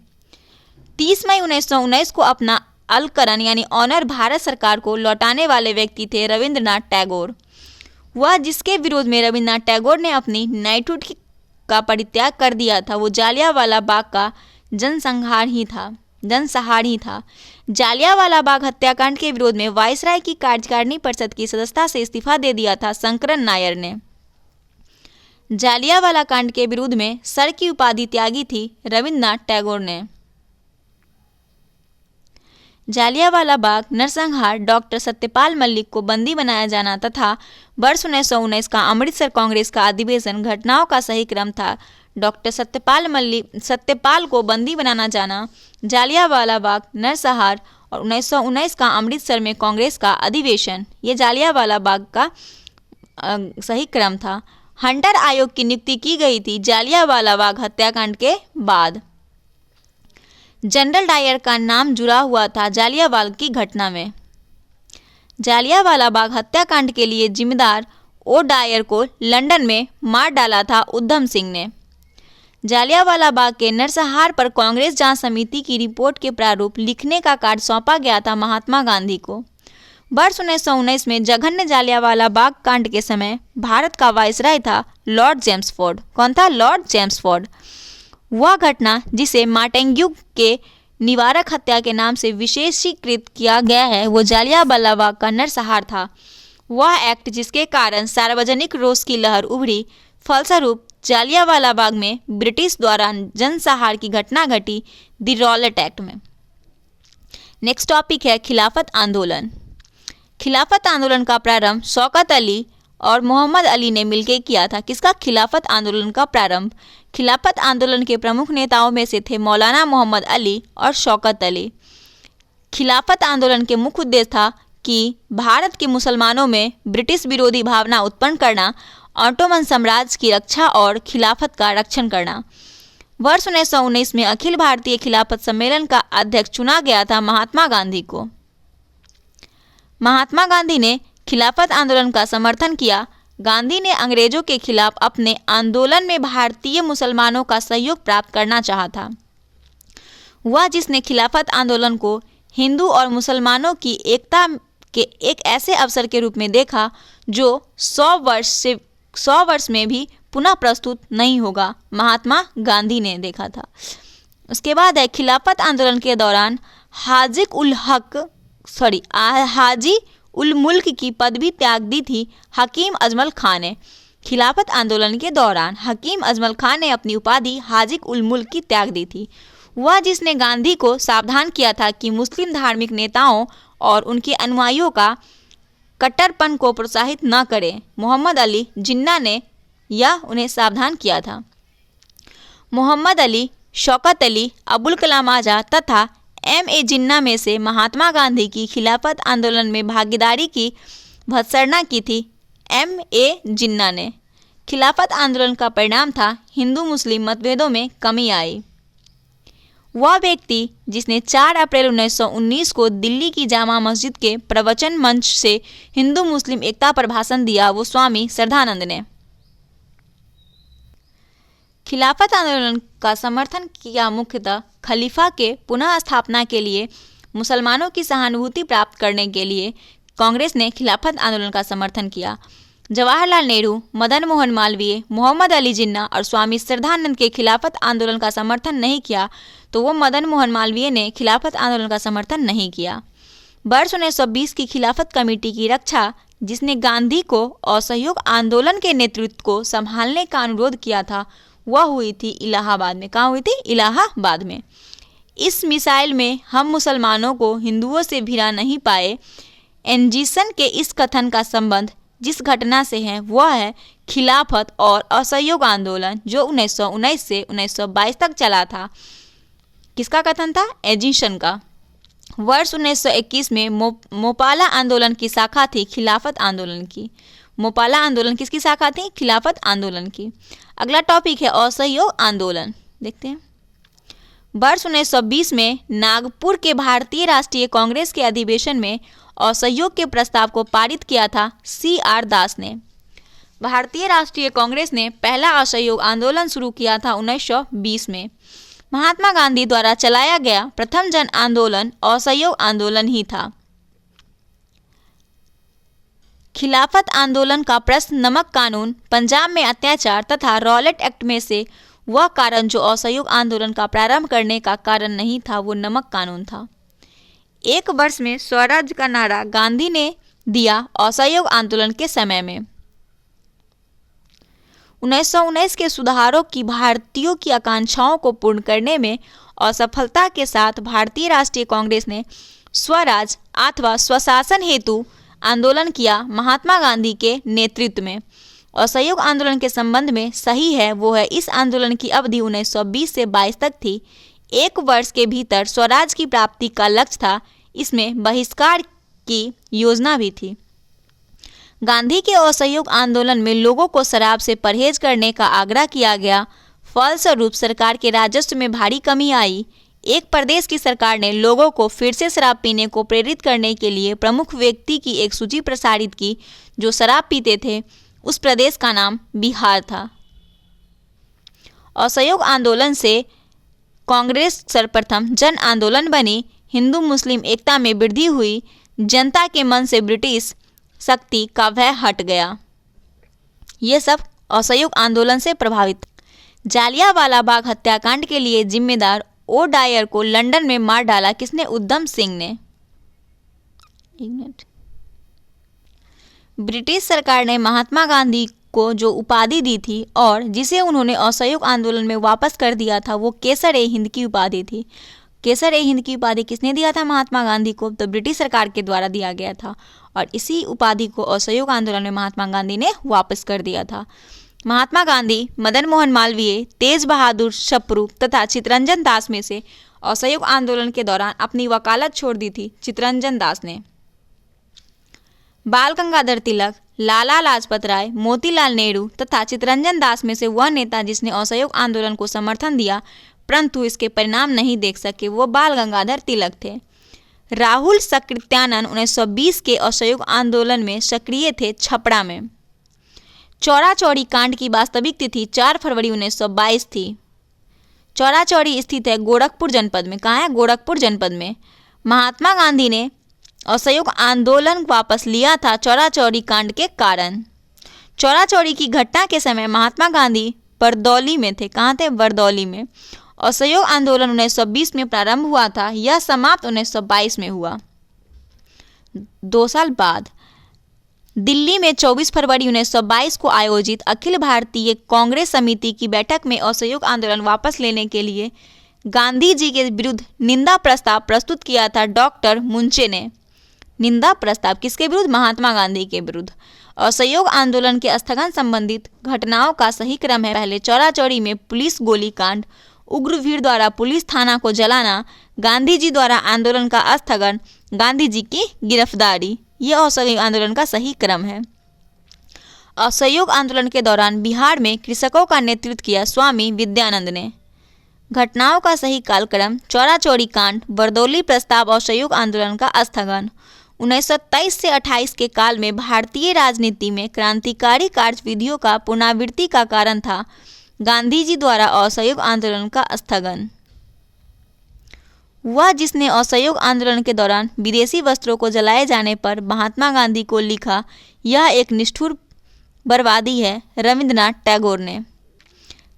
30 मई 1919 को अपना अलकरन यानी ऑनर भारत सरकार को लौटाने वाले व्यक्ति थे रविंद्रनाथ टैगोर। वह जिसके विरोध में रविंद्रनाथ टैगोर ने अपनी नाइटहुड का परित्याग कर दिया था वो जालियांवाला बाग का जनसंहार ही था। जालियांवाला बाग हत्याकांड के विरोध में वायसराय की कार्यकारिणी परिषद की सदस्यता से इस्तीफा दे दिया था शंकरन नायर ने। जालियांवाला कांड के विरुद्ध में सर की उपाधि त्यागी थी रविन्द्रनाथ टैगोर ने। जालियांवाला बाग नरसंहार, डॉक्टर सत्यपाल मलिक को बंदी बनाया जाना तथा वर्ष 1919 का अमृतसर कांग्रेस का अधिवेशन घटनाओं का सही क्रम था। डॉक्टर सत्यपाल को बंदी बनाना जाना, जालियांवाला बाग नरसंहार और 1919 का अमृतसर में कांग्रेस का अधिवेशन, ये जालियांवाला बाग का सही क्रम था। हंटर आयोग की नियुक्ति की गई थी जालियांवाला बाग हत्याकांड के बाद। जनरल डायर का नाम जुड़ा हुआ था जालियांवाला की घटना में। जालियांवाला बाग हत्याकांड के लिए जिम्मेदार ओ डायर को लंदन में मार डाला था उधम सिंह ने। जालियांवाला बाग के नरसंहार पर कांग्रेस जांच समिति की रिपोर्ट के प्रारूप लिखने का कार्य सौंपा गया था महात्मा गांधी को। वर्ष 1919 में जघन्य जालियांवाला बाग कांड के समय भारत का वायसराय था लॉर्ड चेम्सफोर्ड। कौन था? Lord Chelmsford. वह घटना जिसे मार्टेन्ग्यू के निवारक हत्या के नाम से विशेषीकृत किया गया है वो जालियांवाला बाग का नरसंहार था। वह एक्ट जिसके कारण सार्वजनिक रोष की लहर उभरी, फलस्वरूप जालियांवाला बाग में ब्रिटिश द्वारा जनसंहार की घटना घटी, द रॉलेट एक्ट में। नेक्स्ट टॉपिक है खिलाफत आंदोलन। खिलाफत आंदोलन का प्रारंभ शौकत अली और मोहम्मद अली ने मिलकर किया था। किसका? खिलाफत आंदोलन का प्रारंभ। खिलाफत आंदोलन के प्रमुख नेताओं में से थे मौलाना मोहम्मद अली और शौकत अली। खिलाफत आंदोलन के मुख्य उद्देश्य था कि भारत के मुसलमानों में ब्रिटिश विरोधी भावना उत्पन्न करना, ऑटोमन साम्राज्य की रक्षा और खिलाफत का रक्षण करना। वर्ष 1919 में अखिल भारतीय खिलाफत सम्मेलन का अध्यक्ष चुना गया था महात्मा गांधी को। महात्मा गांधी ने खिलाफत आंदोलन का समर्थन किया। गांधी ने अंग्रेजों के खिलाफ अपने आंदोलन में भारतीय मुसलमानों का सहयोग प्राप्त करना चाहा था। वह जिसने खिलाफत आंदोलन को हिंदू और मुसलमानों की एकता के एक ऐसे अवसर के रूप में देखा जो 100 वर्ष में भी पुनः प्रस्तुत नहीं होगा, महात्मा गांधी ने देखा था। उसके बाद है खिलाफत आंदोलन के दौरान हाजी उल मुल्क की पदवी त्याग दी थी हकीम अजमल खान ने। खिलाफत आंदोलन के दौरान हकीम अजमल खान ने अपनी उपाधि हाजी उल मुल्क की त्याग दी थी। वह जिसने गांधी को सावधान किया था कि मुस्लिम धार्मिक नेताओं और उनके अनुयायियों का कट्टरपन को प्रोत्साहित न करें, मोहम्मद अली जिन्ना ने यह उन्हें सावधान किया था। मोहम्मद अली, शौकत अली, अबुल कलाम आज़ाद तथा M.A. जिन्ना में से महात्मा गांधी की खिलाफत आंदोलन में भागीदारी की भर्त्सना की थी M.A. जिन्ना ने। खिलाफत आंदोलन का परिणाम था हिंदू मुस्लिम मतभेदों में कमी आई। वह व्यक्ति जिसने 4 अप्रैल 1919 को दिल्ली की जामा मस्जिद के प्रवचन मंच से हिंदू मुस्लिम एकता पर भाषण दिया वो स्वामी श्रद्धानंद ने। खिलाफत आंदोलन का समर्थन किया मुख्यतः खलीफा के पुनः स्थापना के लिए। मुसलमानों की सहानुभूति प्राप्त करने के लिए कांग्रेस ने खिलाफत आंदोलन का समर्थन किया। जवाहरलाल नेहरू, मदन मोहन मालवीय, मोहम्मद अली जिन्ना और स्वामी श्रद्धानंद के खिलाफत आंदोलन का समर्थन नहीं किया तो वो मदन मोहन मालवीय ने खिलाफत आंदोलन का समर्थन नहीं किया। वर्ष 1920 की खिलाफत कमेटी की रक्षा जिसने गांधी को असहयोग आंदोलन के नेतृत्व को संभालने का अनुरोध किया था वह हुई थी इलाहाबाद में। कहाँ हुई थी? इलाहाबाद में। इस मिसाइल में हम मुसलमानों को हिंदुओं से भिड़ा नहीं पाए। एंजिसन के इस कथन का संबंध जिस घटना से है वह है खिलाफत और असहयोग आंदोलन जो 1919 से 1922 तक चला था। किसका कथन था? एंजिसन का। वर्ष 1921 में मोपाला आंदोलन की शाखा थी खिलाफत आंदोलन की। मोपाला आंदोलन किसकी शाखा थी? खिलाफत आंदोलन की। अगला टॉपिक है असहयोग आंदोलन। देखते हैं। वर्ष 1920 में नागपुर के भारतीय राष्ट्रीय कांग्रेस के अधिवेशन में असहयोग के प्रस्ताव को पारित किया था C.R. दास ने। भारतीय राष्ट्रीय कांग्रेस ने पहला असहयोग आंदोलन शुरू किया था 1920 में। महात्मा गांधी द्वारा चलाया गया प्रथम जन आंदोलन असहयोग आंदोलन ही था। खिलाफत आंदोलन का प्रश्न, नमक कानून, पंजाब में अत्याचार तथा रॉलेट एक्ट में से वह कारण जो असहयोग आंदोलन का प्रारंभ करने का कारण नहीं था, वो नमक कानून था। एक वर्ष में स्वराज का नारा गांधी ने दिया असहयोग आंदोलन के समय में। 1919 के सुधारों की भारतीयों की आकांक्षाओं को पूर्ण करने में असफलता के साथ भारतीय राष्ट्रीय कांग्रेस ने स्वराज अथवा स्वशासन हेतु आंदोलन किया। महात्मा गांधी के नेतृत्व में असहयोग आंदोलन के संबंध में सही है वो है, इस आंदोलन की अवधि 1920 से 22 तक थी। एक वर्ष के भीतर स्वराज की प्राप्ति का लक्ष्य था। इसमें बहिष्कार की योजना भी थी। गांधी के असहयोग आंदोलन में लोगों को शराब से परहेज करने का आग्रह किया गया। फलस्वरूप सरकार के राजस्व में भारी कमी आई। एक प्रदेश की सरकार ने लोगों को फिर से शराब पीने को प्रेरित करने के लिए प्रमुख व्यक्ति की एक सूची प्रसारित की जो शराब पीते थे। उस प्रदेश का नाम बिहार था। असहयोग आंदोलन से कांग्रेस सर्वप्रथम जन आंदोलन बनी। हिंदू मुस्लिम एकता में वृद्धि हुई। जनता के मन से ब्रिटिश शक्ति का भय हट गया। ये सब असहयोग आंदोलन से प्रभावित। जालियांवाला बाग हत्याकांड के लिए जिम्मेदार ओ डायर को लंदन में मार डाला किसने? उधम सिंह ने। ब्रिटिश सरकार ने महात्मा गांधी को जो उपाधि दी थी और जिसे उन्होंने असहयोग आंदोलन में वापस कर दिया था, वो केसर-ए-हिंद की उपाधि थी। केसर-ए-हिंद की उपाधि किसने दिया था महात्मा गांधी को? तो ब्रिटिश सरकार के द्वारा दिया गया था और इसी उपाधि को असहयोग आंदोलन में महात्मा गांधी ने वापस कर दिया था। महात्मा गांधी, मदन मोहन मालवीय, तेज बहादुर सप्रू तथा चित्तरंजन दास में से असहयोग आंदोलन के दौरान अपनी वकालत छोड़ दी थी चित्तरंजन दास ने। बाल गंगाधर तिलक, लाला लाजपत राय, मोतीलाल नेहरू तथा चित्तरंजन दास में से वह नेता जिसने असहयोग आंदोलन को समर्थन दिया परंतु इसके परिणाम नहीं देख सके, वो बाल गंगाधर तिलक थे। राहुल सकृत्यानंद 1920 के असहयोग आंदोलन में सक्रिय थे छपरा में। चौरा चौरी कांड की वास्तविक तिथि 4 फरवरी 1922 थी। चौरा चौरी स्थित है गोरखपुर जनपद में। कहाँ है? गोरखपुर जनपद में। महात्मा गांधी ने असहयोग आंदोलन वापस लिया था चौरा चौरी कांड के कारण। चौरा चौरी की घटना के समय महात्मा गांधी बरदौली में थे। कहाँ थे? बरदौली में। असहयोग आंदोलन 1920 में प्रारंभ हुआ था, यह समाप्त 1922 में हुआ। 2 साल बाद दिल्ली में 24 फरवरी 1922 को आयोजित अखिल भारतीय कांग्रेस समिति की बैठक में असहयोग आंदोलन वापस लेने के लिए गांधी जी के विरुद्ध निंदा प्रस्ताव प्रस्तुत किया था डॉक्टर मुंचे ने। निंदा प्रस्ताव किसके विरुद्ध? महात्मा गांधी के विरुद्ध। असहयोग आंदोलन के स्थगन संबंधित घटनाओं का सही क्रम है। पहले चौरा चौरी में पुलिस गोलीकांड, उग्र भीड़ द्वारा पुलिस थाना को जलाना, गांधी जी द्वारा आंदोलन का स्थगन, गांधी जी की गिरफ्तारी, यह असहयोग आंदोलन का सही क्रम है। असहयोग आंदोलन के दौरान बिहार में कृषकों का नेतृत्व किया स्वामी विद्यानंद ने। घटनाओं का सही कालक्रम: चौरा चौरी कांड, बरदौली प्रस्ताव, असहयोग आंदोलन का स्थगन। 1923 से 28 के काल में भारतीय राजनीति में क्रांतिकारी कार्यविधियों का पुनरावृत्ति का कारण था गांधी जी द्वारा असहयोग आंदोलन का स्थगन। वह जिसने असहयोग आंदोलन के दौरान विदेशी वस्त्रों को जलाए जाने पर महात्मा गांधी को लिखा, यह एक निष्ठुर बर्बादी है, रविंद्रनाथ टैगोर ने।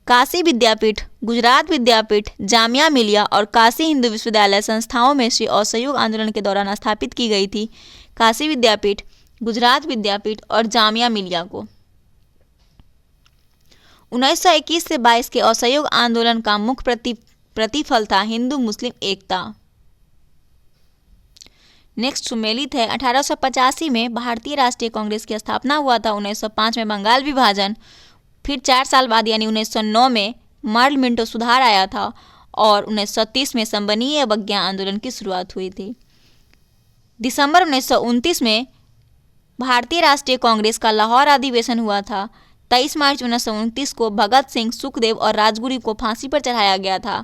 काशी विद्यापीठ, गुजरात विद्यापीठ, जामिया मिलिया और काशी हिंदू विश्वविद्यालय संस्थाओं में से असहयोग आंदोलन के दौरान स्थापित की गई थी। काशी विद्यापीठ, गुजरात विद्यापीठ और जामिया मिलिया को 1921 से 22 के असहयोग आंदोलन का मुख्य प्रतिफल था हिंदू मुस्लिम एकता। नेक्स्ट सुमेलित है 1885 में भारतीय राष्ट्रीय कांग्रेस की स्थापना हुआ था। 1905 में बंगाल विभाजन, फिर 4 साल बाद यानी 1909 में मार्ल मिंटो सुधार आया था और 1930 में संबंधीय अवज्ञा आंदोलन की शुरुआत हुई थी। दिसंबर 1929 में भारतीय राष्ट्रीय कांग्रेस का लाहौर अधिवेशन हुआ था। 23 मार्च 1929 को भगत सिंह, सुखदेव और राजगुरु को फांसी पर चढ़ाया गया था।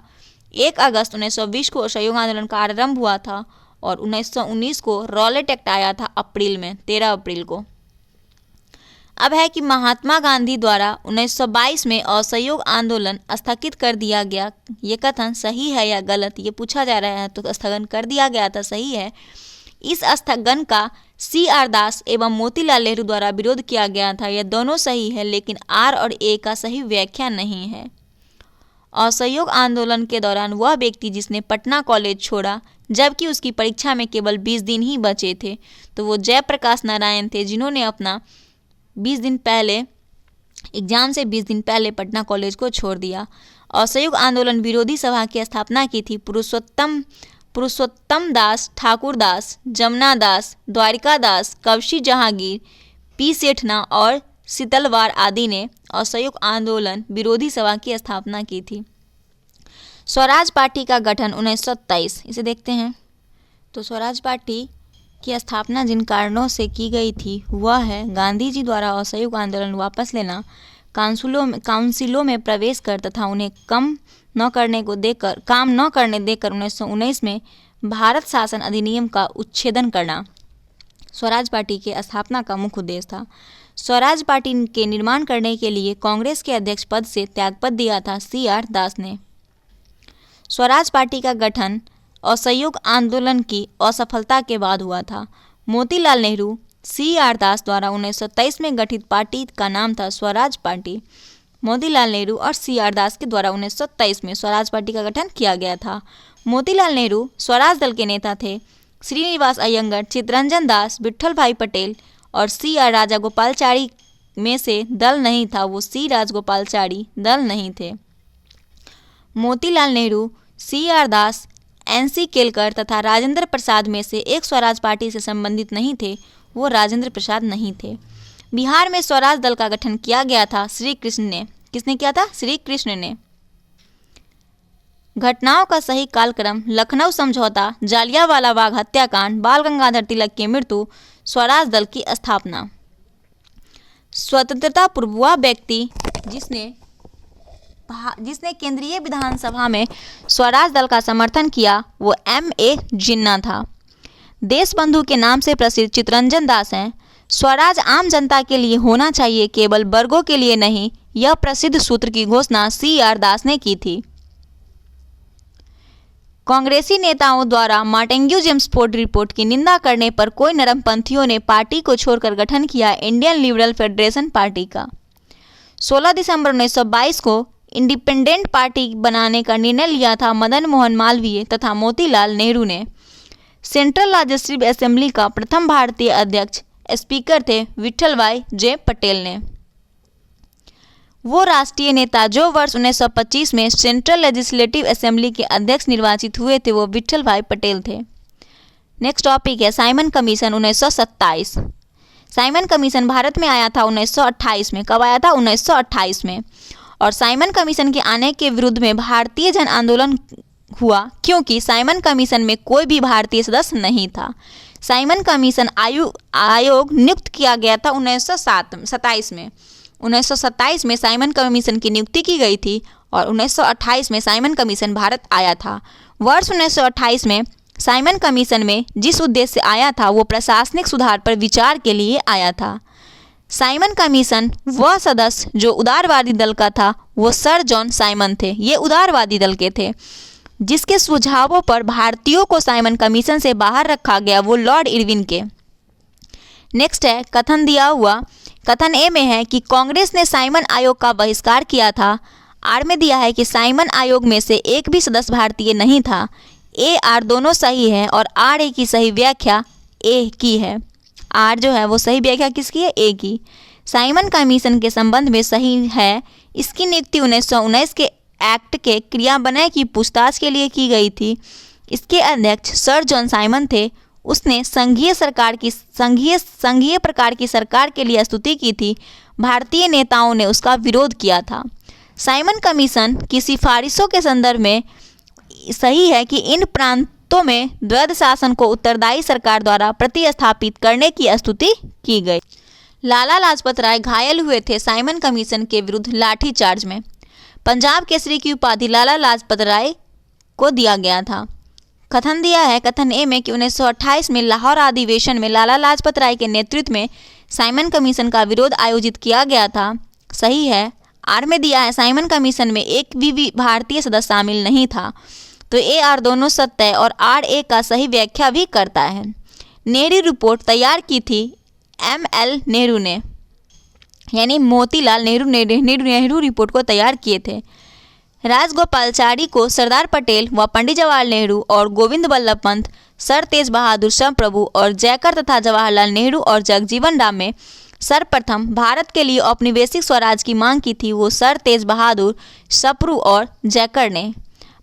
1 अगस्त 1920 को असहयोग आंदोलन का आरंभ हुआ था और 1919 को रॉलेट एक्ट आया था अप्रैल में, 13 अप्रैल को। अब है कि महात्मा गांधी द्वारा 1922 में असहयोग आंदोलन स्थगित कर दिया गया। ये कथन सही है या गलत, ये पूछा जा रहा है, तो स्थगन कर दिया गया था, सही है। इस स्थगन का CR दास एवं मोतीलाल नेहरू द्वारा विरोध किया गया था। यह दोनों सही है, लेकिन R और A का सही व्याख्या नहीं है। असहयोग आंदोलन के दौरान वह व्यक्ति जिसने पटना कॉलेज छोड़ा जबकि उसकी परीक्षा में केवल 20 दिन ही बचे थे, तो वो जयप्रकाश नारायण थे, जिन्होंने अपना 20 दिन पहले एग्जाम से 20 दिन पहले पटना कॉलेज को छोड़ दिया। असहयोग आंदोलन विरोधी सभा की स्थापना की थी पुरुषोत्तम दास, ठाकुर दास, जमुना दास, द्वारिका दास, कवशी जहांगीर, P सेठना और शीतलवार आदि ने असहयोग आंदोलन विरोधी सभा की स्थापना की थी। स्वराज पार्टी का गठन 1927, इसे देखते हैं। तो स्वराज पार्टी की स्थापना जिन कारणों से की गई थी वह है गांधी जी द्वारा असहयोग आंदोलन वापस लेना, काउंसिलों में प्रवेश कर तथा उन्हें काम न करने देकर 1919 में भारत शासन अधिनियम का उच्छेदन करना स्वराज पार्टी के स्थापना का मुख्य उद्देश्य था। स्वराज पार्टी के निर्माण करने के लिए कांग्रेस के अध्यक्ष पद से त्यागपत्र दिया था CR दास ने। स्वराज पार्टी का गठन असहयोग आंदोलन की असफलता के बाद हुआ था। मोतीलाल नेहरू, CR दास द्वारा 1923 में गठित पार्टी का नाम था स्वराज पार्टी। मोतीलाल नेहरू और CR दास के द्वारा 1923 में स्वराज पार्टी का गठन किया गया था। मोतीलाल नेहरू स्वराज दल के नेता थे। श्रीनिवास अयंगर, चित्तरंजन दास, विट्ठल भाई पटेल और CR राजागोपालाचारी में से दल नहीं था, वो C राजगोपालाचारी दल नहीं थे। मोतीलाल नेहरू, CR दास, NC केलकर तथा राजेंद्र प्रसाद में से एक स्वराज पार्टी से संबंधित नहीं थे, वो राजेंद्र प्रसाद नहीं थे। बिहार में स्वराज दल का गठन किया गया था श्री कृष्ण ने। किसने किया था? श्री कृष्ण ने। घटनाओं का सही कालक्रम: लखनऊ समझौता, जालियांवाला बाग हत्याकांड, बाल गंगाधर तिलक की मृत्यु, स्वराज दल की स्थापना। स्वतंत्रता पूर्व वह व्यक्ति जिसने केंद्रीय विधानसभा में स्वराज दल का समर्थन किया वो M.A. जिन्ना था। देशबंधु के नाम से प्रसिद्ध चित्तरंजन दास हैं। स्वराज आम जनता के लिए होना चाहिए, केवल वर्गों के लिए नहीं, यह प्रसिद्ध सूत्र की घोषणा CR दास ने की थी। कांग्रेसी नेताओं द्वारा मार्टेन्ग्यू जेम्सफोर्ड रिपोर्ट की निंदा करने पर कोई नरमपंथियों ने पार्टी को छोड़कर गठन किया इंडियन लिबरल फेडरेशन पार्टी का। 16 दिसंबर 1922 को इंडिपेंडेंट पार्टी बनाने का निर्णय लिया था मदन मोहन मालवीय तथा मोतीलाल नेहरू ने। सेंट्रल लेजिस्लेटिव असेंबली का प्रथम भारतीय अध्यक्ष स्पीकर थे विट्ठल भाई जे पटेल ने। वो राष्ट्रीय नेता जो वर्ष 1925 में सेंट्रल लेजिस्लेटिव असेंबली के अध्यक्ष निर्वाचित हुए थे वो विट्ठल भाई पटेल थे। नेक्स्ट टॉपिक है Simon commission 1927। Simon commission Bharat में आया था 1928 में। कब आया था? 1928 में। और साइमन कमीशन के आने के विरुद्ध में भारतीय जन आंदोलन हुआ क्योंकि साइमन कमीशन में कोई भी भारतीय सदस्य नहीं था। साइमन कमीशन आयोग नियुक्त किया गया था 1927 में। 1927 में साइमन कमीशन की नियुक्ति की गई थी और 1928 में साइमन कमीशन भारत आया था। वर्ष 1928 में साइमन कमीशन में जिस उद्देश्य से आया था वो प्रशासनिक सुधार पर विचार के लिए आया था। साइमन कमीशन वह सदस्य जो उदारवादी दल का था वो सर जॉन साइमन थे। ये उदारवादी दल के थे। जिसके सुझावों पर भारतीयों को साइमन कमीशन से बाहर रखा गया वो लॉर्ड इरविन के। नेक्स्ट है कथन दिया हुआ। कथन ए में है कि कांग्रेस ने साइमन आयोग का बहिष्कार किया था। आर में दिया है कि साइमन आयोग में से एक भी सदस्य भारतीय नहीं था। ए आर दोनों सही है और आर ए की सही व्याख्या ए की है। आर जो है वो सही व्याख्या किसकी है? ए की। साइमन कमीशन के संबंध में सही है। इसकी नियुक्ति 1919 के एक्ट के क्रियान्वयन की पूछताछ के लिए की गई थी। इसके अध्यक्ष सर जॉन साइमन थे। उसने संघीय प्रकार की सरकार के लिए स्तुति की थी। भारतीय नेताओं ने उसका विरोध किया था। साइमन कमीशन की सिफारिशों के संदर्भ में सही है कि इन प्रांतों में द्वैध शासन को उत्तरदायी सरकार द्वारा प्रतिस्थापित करने की स्तुति की गई। लाला लाजपत राय घायल हुए थे साइमन कमीशन के विरुद्ध लाठीचार्ज में। पंजाब केसरी की उपाधि लाला लाजपत राय को दिया गया था। कथन दिया है कथन ए में कि 1928 में लाहौर अधिवेशन में लाला लाजपत राय के नेतृत्व में साइमन कमीशन का विरोध आयोजित किया गया था। सही है। आर में दिया है साइमन कमीशन में एक भी भारतीय सदस्य शामिल नहीं था। तो ए आर दोनों सत्य है और आर ए का सही व्याख्या भी करता है। नेहरू रिपोर्ट तैयार की थी ML नेहरू ने, यानी मोतीलाल नेहरू ने नेहरू रिपोर्ट को तैयार किए थे। राजगोपालाचारी को सरदार पटेल व पंडित जवाहरलाल नेहरू और गोविंद बल्लभ पंत, सर तेज बहादुर प्रभु और जयकर तथा जवाहरलाल नेहरू और जगजीवन राम में सर्वप्रथम भारत के लिए औपनिवेशिक स्वराज की मांग की थी वो सर तेज बहादुर प्रभु और जयकर ने।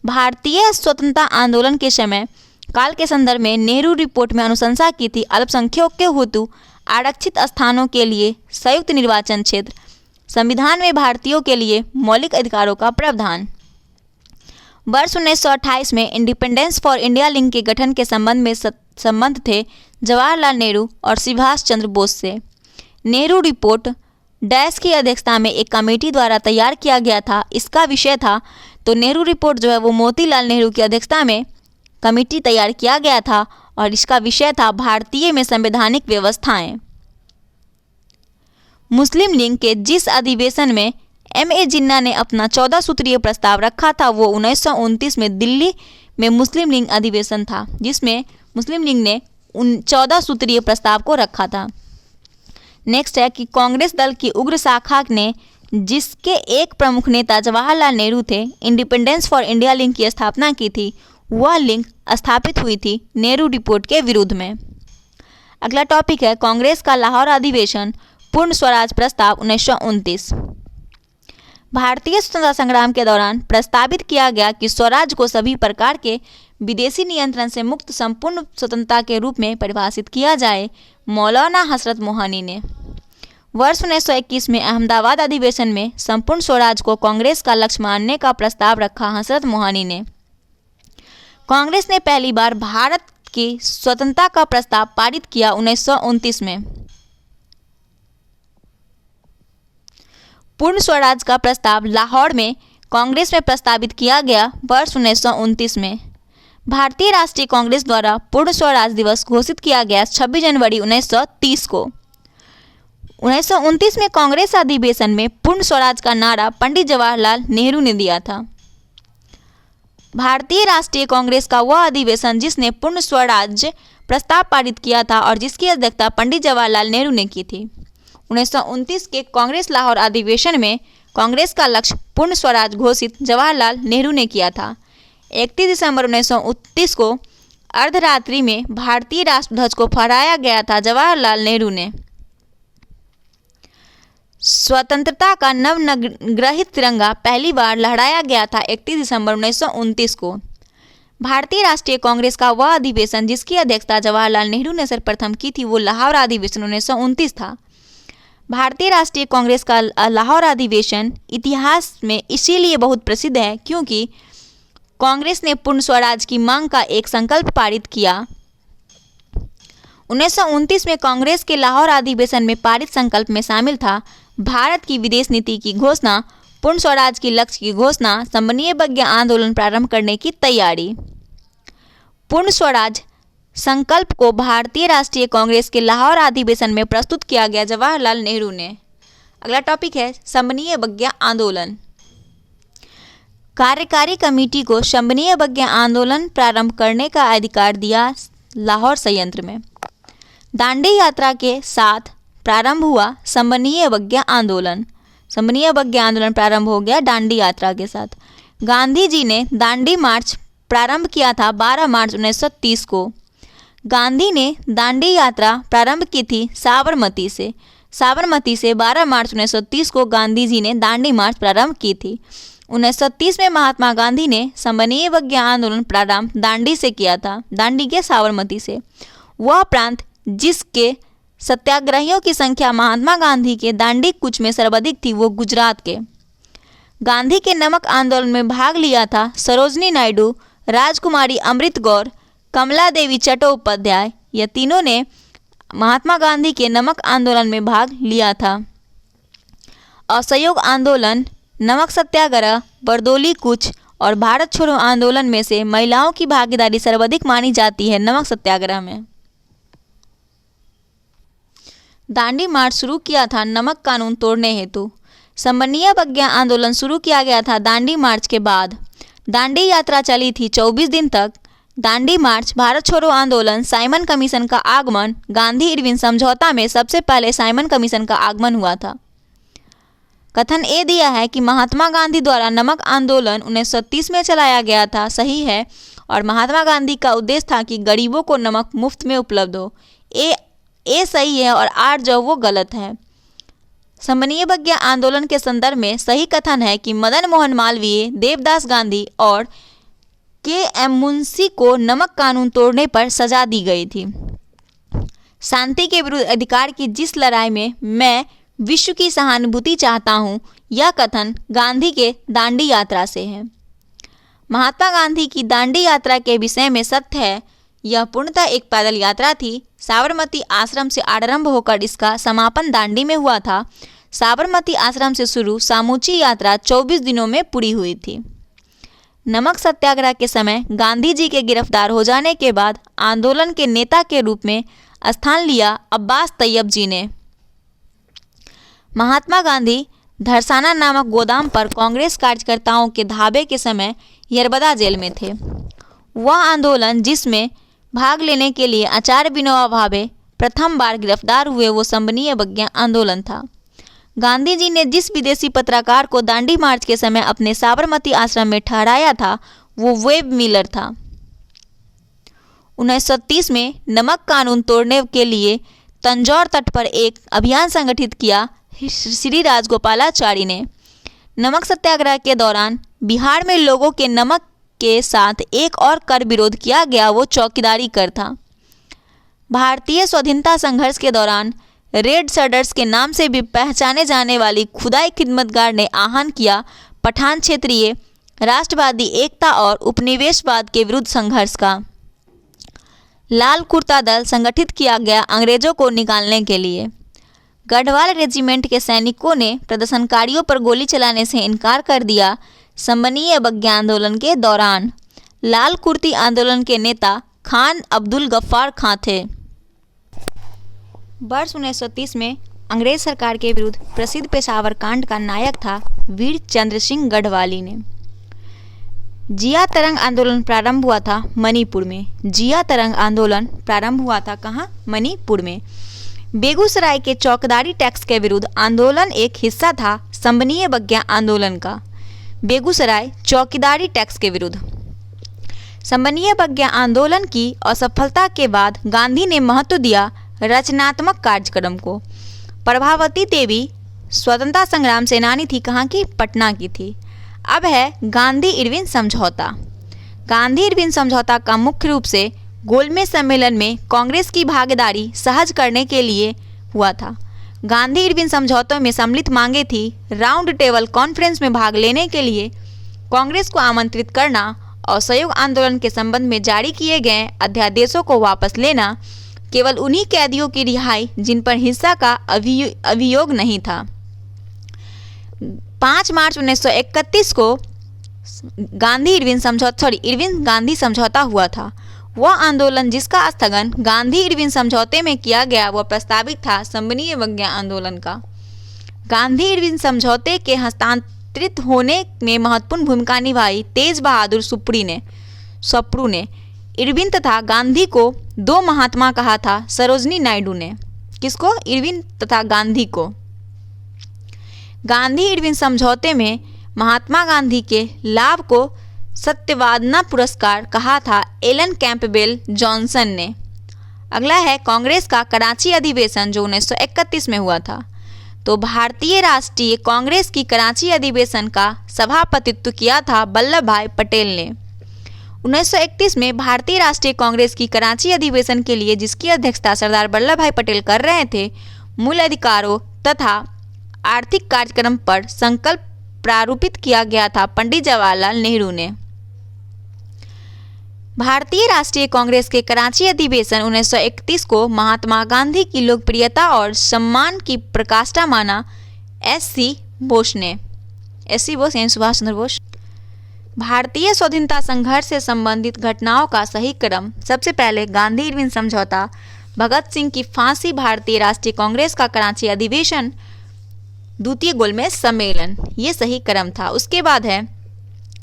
भारतीय स्वतंत्रता आंदोलन के समय काल के संदर्भ में नेहरू रिपोर्ट में अनुशंसा की थी अल्पसंख्यकों हेतु आरक्षित स्थानों के लिए संयुक्त निर्वाचन क्षेत्र, संविधान में भारतीयों के लिए मौलिक अधिकारों का प्रावधान। वर्ष 1928 में इंडिपेंडेंस फॉर इंडिया लिंक के गठन के संबंध थे जवाहरलाल नेहरू और सुभाष चंद्र बोस से। नेहरू रिपोर्ट डैश की अध्यक्षता में एक कमेटी द्वारा तैयार किया गया था। इसका विषय था, तो नेहरू रिपोर्ट जो है वो मोतीलाल नेहरू की अध्यक्षता में कमेटी तैयार किया गया था और इसका विषय था भारतीय में संवैधानिक व्यवस्थाएं। मुस्लिम लीग के जिस अधिवेशन में MA जिन्ना ने अपना 14 सूत्रीय प्रस्ताव रखा था वो 1929 में दिल्ली में मुस्लिम लीग अधिवेशन था, जिसमें मुस्लिम लीग ने 14 सूत्रीय प्रस्ताव को रखा था। नेक्स्ट है कि कांग्रेस दल की उग्र शाखा ने, जिसके एक प्रमुख नेता जवाहरलाल नेहरू थे, इंडिपेंडेंस फॉर इंडिया लीग की स्थापना की थी। वह लीग स्थापित हुई थी नेहरू रिपोर्ट के विरुद्ध में। अगला टॉपिक है कांग्रेस का लाहौर अधिवेशन पूर्ण स्वराज प्रस्ताव 1929। भारतीय स्वतंत्रता संग्राम के दौरान प्रस्तावित किया गया कि स्वराज को सभी प्रकार के विदेशी नियंत्रण से मुक्त संपूर्ण स्वतंत्रता के रूप में परिभाषित किया जाए। मौलाना हजरत मोहनी ने वर्ष 1921 में अहमदाबाद अधिवेशन में संपूर्ण स्वराज को कांग्रेस का लक्ष्य मानने का प्रस्ताव रखा। हजरत मोहनी ने कांग्रेस ने पहली बार भारत की स्वतंत्रता का प्रस्ताव पारित किया 1929 में। पूर्ण स्वराज का प्रस्ताव लाहौर में कांग्रेस में प्रस्तावित किया गया वर्ष 1929 में। भारतीय राष्ट्रीय कांग्रेस द्वारा पूर्ण स्वराज दिवस घोषित किया गया 26 जनवरी 1930 को। 1929 में कांग्रेस अधिवेशन में पूर्ण स्वराज का नारा पंडित जवाहरलाल नेहरू ने दिया था। भारतीय राष्ट्रीय कांग्रेस का वह अधिवेशन जिसने पूर्ण स्वराज प्रस्ताव पारित किया था और जिसकी अध्यक्षता पंडित जवाहरलाल नेहरू ने की थी। 1929 के कांग्रेस लाहौर अधिवेशन में कांग्रेस का लक्ष्य पूर्ण स्वराज घोषित जवाहरलाल नेहरू ने किया था। 31 दिसंबर 1929 को अर्धरात्रि में भारतीय राष्ट्रध्वज को फहराया गया था। जवाहरलाल नेहरू ने स्वतंत्रता का नवग्रहित तिरंगा पहली बार लहराया गया था 31 दिसंबर 1929 को। भारतीय राष्ट्रीय कांग्रेस का वह अधिवेशन जिसकी अध्यक्षता जवाहरलाल नेहरू ने सर्वप्रथम की थी वो लाहौर अधिवेशन 1929 था। भारतीय राष्ट्रीय कांग्रेस का लाहौर अधिवेशन इतिहास में इसीलिए बहुत प्रसिद्ध है क्योंकि कांग्रेस ने पूर्ण स्वराज की मांग का एक संकल्प पारित किया। 1929 में कांग्रेस के लाहौर अधिवेशन में पारित संकल्प में शामिल था भारत की विदेश नीति की घोषणा, पूर्ण स्वराज की लक्ष्य की घोषणा, संबंधीय विज्ञ आंदोलन प्रारंभ करने की तैयारी। पूर्ण स्वराज संकल्प को भारतीय राष्ट्रीय कांग्रेस के लाहौर अधिवेशन में प्रस्तुत किया गया जवाहरलाल नेहरू ने। अगला टॉपिक है संबंधीय विज्ञ आंदोलन। कार्यकारी कमेटी को संबंधीय विज्ञ आंदोलन प्रारंभ करने का अधिकार दिया लाहौर संयंत्र में। दांडी यात्रा के साथ प्रारंभ हुआ संबंधीय विज्ञ आंदोलन। संबंधीय विज्ञ आंदोलन प्रारंभ हो गया दांडी यात्रा के साथ। गांधी जी ने दांडी मार्च प्रारंभ किया था 12 मार्च 1930 को। गांधी ने दांडी यात्रा प्रारंभ की थी साबरमती से। साबरमती से 12 मार्च 1930 को गांधी जी ने दांडी मार्च प्रारंभ की थी। 1930 में महात्मा गांधी ने संबंधीय विज्ञ आंदोलन प्रारंभ दांडी से किया था, दांडी के साबरमती से। वह प्रांत जिसके सत्याग्रहियों की संख्या महात्मा गांधी के दांडी कूच में सर्वाधिक थी वो गुजरात के। गांधी के नमक आंदोलन में भाग लिया था सरोजनी नायडू, राजकुमारी अमृत गौर, कमला देवी चट्टोपाध्याय। यह तीनों ने महात्मा गांधी के नमक आंदोलन में भाग लिया था। असहयोग आंदोलन, नमक सत्याग्रह, बरदोली कूच और भारत छोड़ो आंदोलन में से महिलाओं की भागीदारी सर्वाधिक मानी जाती है नमक सत्याग्रह में। दांडी मार्च शुरू किया था नमक कानून तोड़ने हेतु। संबंधीय विज्ञ आंदोलन शुरू किया गया था दांडी मार्च के बाद। दांडी यात्रा चली थी 24 दिन तक। दांडी मार्च, भारत छोड़ो आंदोलन, साइमन कमीशन का आगमन। गांधी इरविन समझौता में सबसे पहले साइमन कमीशन का आगमन हुआ था। कथन ए दिया है कि महात्मा गांधी द्वारा नमक आंदोलन 1930 में चलाया गया था, सही है, और महात्मा गांधी का उद्देश्य था कि गरीबों को नमक मुफ्त में उपलब्ध हो। ए सही है और आर जो वो गलत है। समन्वय बग्या आंदोलन के संदर्भ में सही कथन है कि मदन मोहन मालवीय, देवदास गांधी और के.एम. मुंशी को नमक कानून तोड़ने पर सजा दी गई थी। शांति के विरुद्ध अधिकार की जिस लड़ाई में मैं विश्व की सहानुभूति चाहता हूँ, यह कथन गांधी के दांडी यात्रा से है। महात्मा गांधी की दांडी यात्रा के विषय में सत्य है, यह पूर्णतः एक पैदल यात्रा थी। साबरमती आश्रम से आरंभ होकर इसका समापन दांडी में हुआ था। साबरमती आश्रम से शुरू समूची यात्रा 24 दिनों में पूरी हुई थी। नमक सत्याग्रह के समय गांधी जी के गिरफ्तार हो जाने के बाद आंदोलन के नेता के रूप में स्थान लिया अब्बास तैयब जी ने। महात्मा गांधी धरसाना नामक गोदाम पर कांग्रेस कार्यकर्ताओं के धाबे के समय यरबदा जेल में थे। वह आंदोलन जिसमें भाग लेने के लिए आचार्य विनोबा भावे प्रथम बार गिरफ्तार हुए, वो समन्वय बग्या आंदोलन था। गांधी जी ने जिस विदेशी पत्रकार को दांडी मार्च के समय अपने साबरमती आश्रम में ठहराया था, वो वेब मिलर था। 1930 में नमक कानून तोड़ने के लिए तंजौर तट पर एक अभियान संगठित किया श्री राजगोपालाचारी ने। नमक सत्याग्रह के दौरान बिहार में लोगों के नमक के साथ एक और कर विरोध किया गया, वो चौकीदारी कर था। भारतीय स्वाधीनता संघर्ष के दौरान रेड शर्टर्स के नाम से भी पहचाने जाने वाली खुदाई खिदमतगार ने आह्वान किया पठान क्षेत्रीय राष्ट्रवादी एकता और उपनिवेशवाद के विरुद्ध संघर्ष का। लाल कुर्ता दल संगठित किया गया अंग्रेजों को निकालने के लिए। गढ़वाल रेजिमेंट के सैनिकों ने प्रदर्शनकारियों पर गोली चलाने से इनकार कर दिया। समन्वय बग्या आंदोलन के दौरान लाल कुर्ती आंदोलन के नेता खान अब्दुल गफ्फार खां थे। वर्ष 1930 में अंग्रेज सरकार के विरुद्ध प्रसिद्ध पेशावर कांड का नायक था वीर चंद्र सिंह गढ़वाली ने। जिया तरंग आंदोलन प्रारंभ हुआ था मणिपुर में। जिया तरंग आंदोलन प्रारंभ हुआ था कहाँ? मणिपुर में। बेगूसराय के चौकीदारी टैक्स के विरुद्ध आंदोलन एक हिस्सा था समन्वय बग्या आंदोलन का। बेगूसराय चौकीदारी टैक्स के विरुद्ध समन्वय बग्या आंदोलन की असफलता के बाद गांधी ने महत्व दिया रचनात्मक कार्यक्रम को। प्रभावती देवी स्वतंत्रता संग्राम सेनानी थी, कहाँ की? पटना की थी। अब है गांधी इरविन समझौता। गांधी इरविन समझौता का मुख्य रूप से गोलमेज सम्मेलन में कांग्रेस की भागीदारी सहज करने के लिए हुआ था। गांधी इरविन समझौतों में सम्मिलित मांगे थी राउंड टेबल कॉन्फ्रेंस में भाग लेने के लिए कांग्रेस को आमंत्रित करना और सहयोग आंदोलन के संबंध में जारी किए गए अध्यादेशों को वापस लेना, केवल उन्हीं कैदियों की रिहाई जिन पर हिंसा का अभियोग नहीं था। 5 मार्च 1931 को इरविन गांधी समझौता हुआ था। वह आंदोलन जिसका स्थगन गांधी इरविन समझौते में किया गया, वह प्रस्तावित था समन्वय बग्या आंदोलन का। गांधी इरविन समझौते के हस्तांतरित होने में महत्वपूर्ण भूमिका निभाई तेज बहादुर सप्रू ने। इरविन तथा गांधी को दो महात्मा कहा था सरोजनी नायडू ने। किसको? इरविन तथा गांधी को। गांधी इरविन समझौते में महात्मा गांधी के लाभ को सत्यवादना पुरस्कार कहा था एलन कैंपबेल जॉनसन ने। अगला है कांग्रेस का कराची अधिवेशन जो 1931 में हुआ था। तो भारतीय राष्ट्रीय कांग्रेस की कराची अधिवेशन का सभापतित्व किया था वल्लभ भाई पटेल ने। 1931 में भारतीय राष्ट्रीय कांग्रेस की कराची अधिवेशन के लिए जिसकी अध्यक्षता सरदार वल्लभ भाई पटेल कर रहे थे, मूल अधिकारों तथा आर्थिक कार्यक्रम पर संकल्प प्रारूपित किया गया था पंडित जवाहरलाल नेहरू ने। भारतीय राष्ट्रीय कांग्रेस के कराची अधिवेशन 1931 को महात्मा गांधी की लोकप्रियता और सम्मान की प्रकाष्ठा माना एस.सी. बोस यानी सुभाष चंद्र बोस। भारतीय स्वाधीनता संघर्ष से संबंधित घटनाओं का सही क्रम। सबसे पहले गांधी इरविन समझौता, भगत सिंह की फांसी, भारतीय राष्ट्रीय कांग्रेस का कराची अधिवेशन, द्वितीय गोलमेज सम्मेलन, ये सही क्रम था। उसके बाद है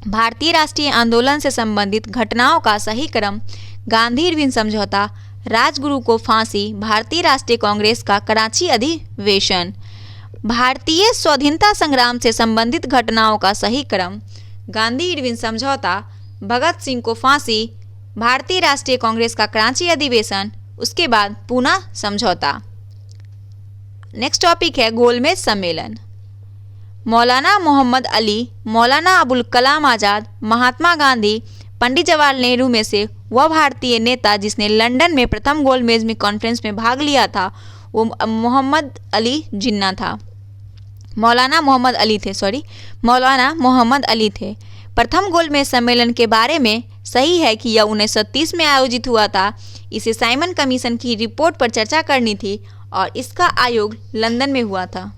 भारतीय राष्ट्रीय आंदोलन से संबंधित घटनाओं का सही क्रम, गांधी इरविन समझौता, राजगुरु को फांसी, भारतीय राष्ट्रीय कांग्रेस का कराची अधिवेशन। भारतीय स्वाधीनता संग्राम से संबंधित घटनाओं का सही क्रम, गांधी इरविन समझौता, भगत सिंह को फांसी, भारतीय राष्ट्रीय कांग्रेस का कराची अधिवेशन, उसके बाद पूना समझौता। नेक्स्ट टॉपिक है गोलमेज सम्मेलन। मौलाना मोहम्मद अली, मौलाना अबुल कलाम आज़ाद, महात्मा गांधी, पंडित जवाहरलाल नेहरू में से वह भारतीय नेता जिसने लंदन में प्रथम गोलमेज में कॉन्फ्रेंस में भाग लिया था वो मोहम्मद अली जिन्ना था। मौलाना मोहम्मद अली थे। प्रथम गोलमेज सम्मेलन के बारे में सही है कि यह 1930 में आयोजित हुआ था। इसे साइमन कमीशन की रिपोर्ट पर चर्चा करनी थी और इसका आयोग लंदन में हुआ था।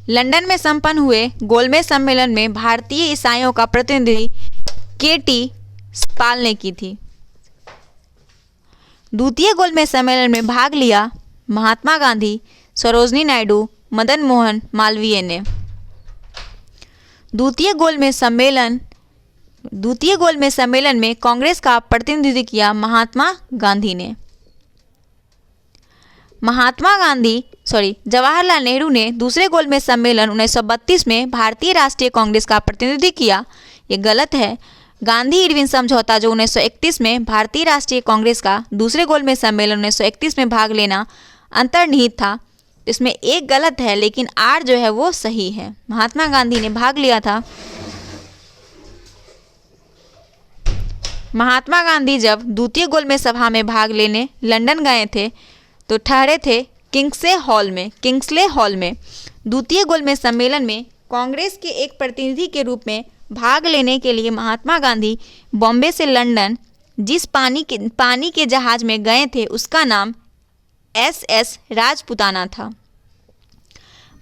लंदन में संपन्न हुए गोलमेज सम्मेलन में भारतीय ईसाइयों का प्रतिनिधि के.टी. पाल ने की थी। द्वितीय गोलमेज सम्मेलन में भाग लिया महात्मा गांधी, सरोजनी नायडू, मदन मोहन मालवीय ने। द्वितीय गोलमेज सम्मेलन में कांग्रेस का प्रतिनिधित्व किया महात्मा गांधी ने। जवाहरलाल नेहरू ने दूसरे गोलमेज सम्मेलन 1932 में भारतीय राष्ट्रीय कांग्रेस का प्रतिनिधित्व किया। ये गलत है। गांधी इरविन समझौता जो 1931 में भारतीय राष्ट्रीय कांग्रेस का दूसरे गोलमेज सम्मेलन 1931 में भाग लेना अंतर्निहित था। इसमें एक गलत है लेकिन आर जो है वो सही है। महात्मा गांधी ने भाग लिया था। महात्मा गांधी जब द्वितीय गोलमेज सभा में भाग लेने लंदन गए थे तो ठहरे थे किंग्सले हॉल में। द्वितीय गोलमेज सम्मेलन में कांग्रेस के एक प्रतिनिधि के रूप में भाग लेने के लिए महात्मा गांधी बॉम्बे से लंदन जिस पानी के जहाज में गए थे उसका नाम SS राजपुताना था।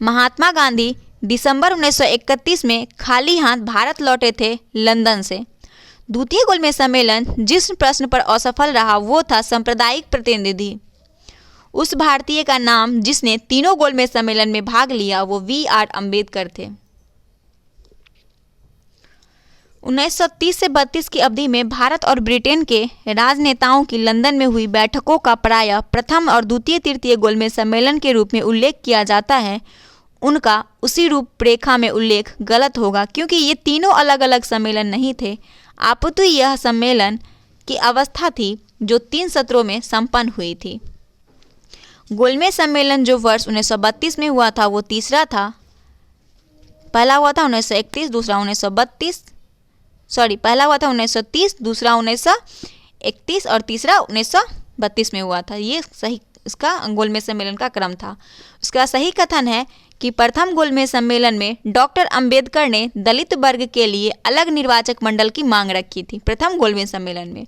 महात्मा गांधी दिसंबर 1931 में खाली हाथ भारत लौटे थे लंदन से। द्वितीय गोलमेज सम्मेलन जिस प्रश्न पर असफल रहा वो था सांप्रदायिक प्रतिनिधि। उस भारतीय का नाम जिसने तीनों गोलमेज सम्मेलन में भाग लिया वो V.R. अम्बेडकर थे। 1930 से 32 की अवधि में भारत और ब्रिटेन के राजनेताओं की लंदन में हुई बैठकों का प्रायः प्रथम और द्वितीय तृतीय गोलमेज सम्मेलन के रूप में उल्लेख किया जाता है। उनका उसी रूपरेखा में उल्लेख गलत होगा क्योंकि ये तीनों अलग अलग सम्मेलन नहीं थे, अपितु यह सम्मेलन की अवस्था थी जो 3 सत्रों में संपन्न हुई थी। गोलमेज सम्मेलन जो वर्ष 1932 में हुआ था वो तीसरा था। पहला हुआ था 1931, दूसरा 1932 पहला हुआ था 1930, दूसरा 1931 और तीसरा 1932 में हुआ था। ये सही इसका गोलमेज सम्मेलन का क्रम था। उसका सही कथन है कि प्रथम गोलमेज सम्मेलन में डॉक्टर अंबेडकर ने दलित वर्ग के लिए अलग निर्वाचक मंडल की मांग रखी थी प्रथम गोलमेज सम्मेलन में।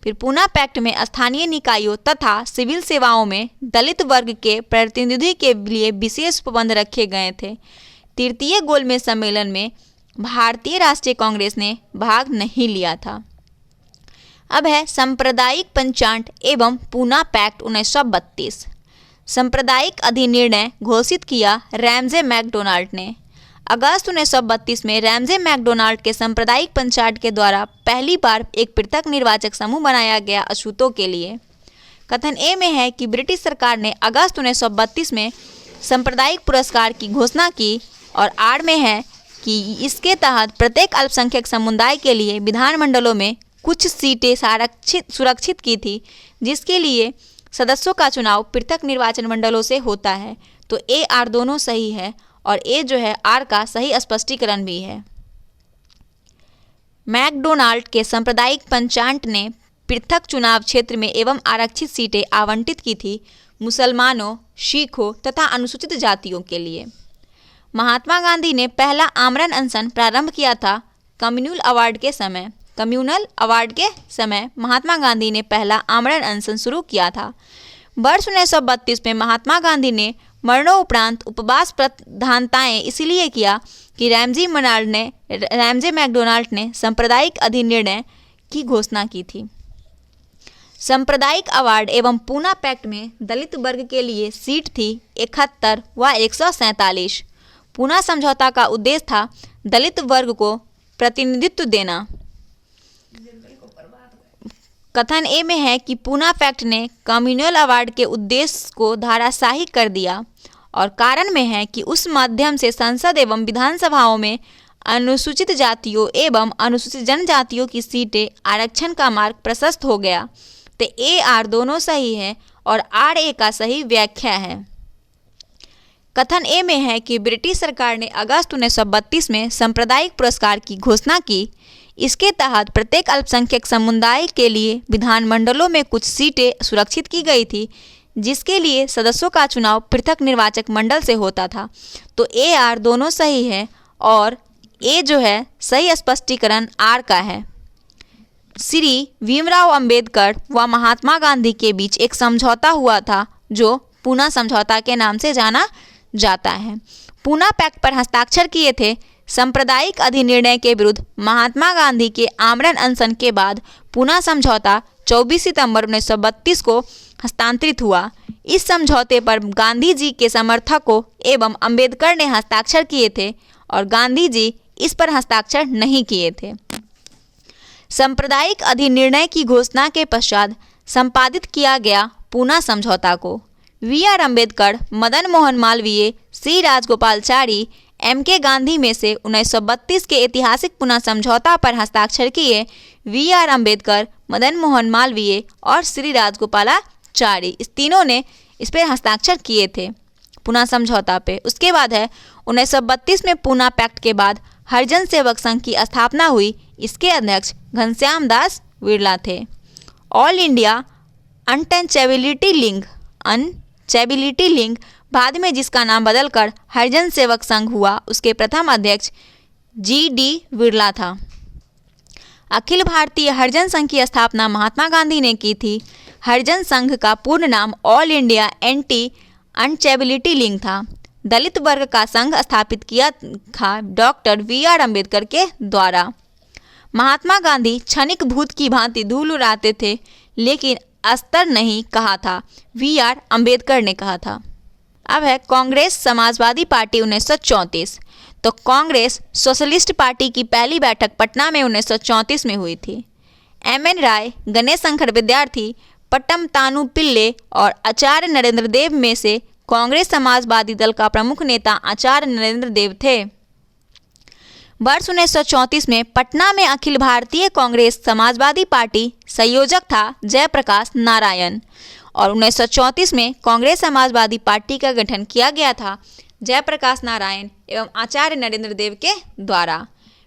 फिर पूना पैक्ट में स्थानीय निकायों तथा सिविल सेवाओं में दलित वर्ग के प्रतिनिधि के लिए विशेष प्रबंध रखे गए थे। तृतीय गोलमेज सम्मेलन में भारतीय राष्ट्रीय कांग्रेस ने भाग नहीं लिया था। अब है सांप्रदायिक पंचाट एवं पूना पैक्ट 1932। सांप्रदायिक अधिनिर्णय घोषित किया रैमजे मैकडोनाल्ड ने। अगस्त 1932 में रैमजे मैकडोनाल्ड के सांप्रदायिक पंचाट के द्वारा पहली बार एक पृथक निर्वाचक समूह बनाया गया अछूतों के लिए। कथन ए में है कि ब्रिटिश सरकार ने अगस्त 1932 में सांप्रदायिक पुरस्कार की घोषणा की और आड़ में है कि इसके तहत प्रत्येक अल्पसंख्यक समुदाय के लिए विधानमंडलों में कुछ सीटें सुरक्षित की थी, जिसके लिए सदस्यों का चुनाव पृथक निर्वाचन मंडलों से होता है। तो ए आर दोनों सही है और ए जो है आर का सही स्पष्टीकरण भी है। मैकडोनाल्ड के सांप्रदायिक पंचाट ने पृथक चुनाव क्षेत्र में एवं आरक्षित सीटें आवंटित की थी मुसलमानों, सिखों तथा अनुसूचित जातियों के लिए। महात्मा गांधी ने पहला आमरण अनशन प्रारंभ किया था कम्युनल अवार्ड के समय महात्मा गांधी ने पहला आमरण अनशन शुरू किया था। वर्ष 1932 में महात्मा गांधी ने मरणोपरांत उपवास प्रधानताएं इसलिए किया कि रैमजे मैकडोनाल्ड ने सांप्रदायिक अधिनिर्णय की घोषणा की थी। सांप्रदायिक अवार्ड एवं पूना पैक्ट में दलित वर्ग के लिए सीट थी 71 व 147। पूना समझौता का उद्देश्य था दलित वर्ग को प्रतिनिधित्व देना। कथन ए में है कि पूना पैक्ट ने कम्युनल अवार्ड के उद्देश्य को धराशायी कर दिया और कारण में है कि उस माध्यम से संसद एवं विधानसभाओं में अनुसूचित जातियों एवं अनुसूचित जनजातियों की सीटें आरक्षण का मार्ग प्रशस्त हो गया। तो ए आर दोनों सही है और आर ए का सही व्याख्या है। कथन ए में है कि ब्रिटिश सरकार ने अगस्त 1932 में सांप्रदायिक पुरस्कार की घोषणा की। इसके तहत प्रत्येक अल्पसंख्यक समुदाय के लिए विधानमंडलों में कुछ सीटें सुरक्षित की गई थी, जिसके लिए सदस्यों का चुनाव पृथक निर्वाचक मंडल से होता था। तो ए आर दोनों सही है और ए जो है सही स्पष्टीकरण आर का है। श्री भीमराव अंबेडकर व महात्मा गांधी के बीच एक समझौता हुआ था जो पूना समझौता के नाम से जाना जाता है। पूना पैक्ट पर हस्ताक्षर किए थे। सांप्रदायिक अधिनिर्णय के विरुद्ध महात्मा गांधी के आमरण अनशन के बाद पूना समझौता 24 सितंबर 1932 को हस्तांतरित हुआ। इस समझौते पर गांधी जी के समर्थकों एवं अंबेडकर ने हस्ताक्षर किए थे और गांधी जी इस पर हस्ताक्षर नहीं किए थे। सांप्रदायिक अधिनिर्णय की घोषणा के पश्चात संपादित किया गया पूना समझौता को V R Ambedkar, Madan Mohan Malaviya, C Rajagopalachari, M K Gandhi में से 1932 के ऐतिहासिक पूना समझौता पर हस्ताक्षर किए वी आर अम्बेडकर, मदन मोहन मालवीय और श्री राजगोपालाचारी, इस तीनों ने इस पर हस्ताक्षर किए थे पूना समझौता पे। उसके बाद है 1932 में पूना पैक्ट के बाद हरिजन सेवक संघ की स्थापना हुई। इसके अध्यक्ष घनश्याम दास बिरला थे। ऑल इंडिया अनटचेबिलिटी लीग बाद में जिसका नाम बदलकर हरिजन सेवक संघ हुआ, उसके प्रथम अध्यक्ष जी.डी. बिरला था। अखिल भारतीय हरिजन संघ की स्थापना महात्मा गांधी ने की थी। हरिजन संघ का पूर्ण नाम all India anti untouchability league था। दलित वर्ग का संघ स्थापित किया था डॉक्टर वी आर अम्बेडकर के द्वारा। महात्मा गांधी क्षणिक भूत की भांति धूल उड़ाते थे, लेकिन अस्तर नहीं कहा था, वी आर अम्बेडकर ने कहा था। अब है कांग्रेस समाजवादी पार्टी 1934। तो कांग्रेस सोशलिस्ट पार्टी की पहली बैठक पटना में 1934 में हुई थी। एम.एन. राय, गणेश शंकर विद्यार्थी, पट्टम तानु पिल्ले और आचार्य नरेंद्र देव में से कांग्रेस समाजवादी दल का प्रमुख नेता आचार्य नरेंद्र देव थे। वर्ष 1934 में पटना में अखिल भारतीय कांग्रेस समाजवादी पार्टी संयोजक था जयप्रकाश नारायण और 1934 में कांग्रेस समाजवादी पार्टी का गठन किया गया था जयप्रकाश नारायण एवं आचार्य नरेंद्र देव के द्वारा।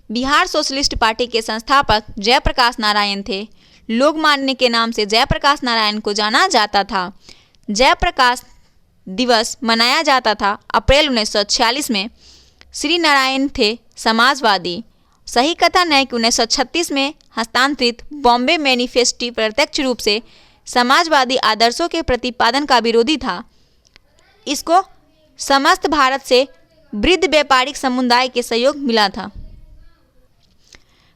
बिहार सोशलिस्ट पार्टी के संस्थापक जयप्रकाश नारायण थे। लोकमान्य के नाम से जयप्रकाश नारायण को जाना जाता था। जयप्रकाश दिवस मनाया जाता था अप्रैल 1946 में। श्री नारायण थे समाजवादी। सही कथन है कि 1936 में हस्तांतरित बॉम्बे मैनिफेस्टो प्रत्यक्ष रूप से समाजवादी आदर्शों के प्रतिपादन का विरोधी था। इसको समस्त भारत से वृद्ध व्यापारिक समुदाय के सहयोग मिला था।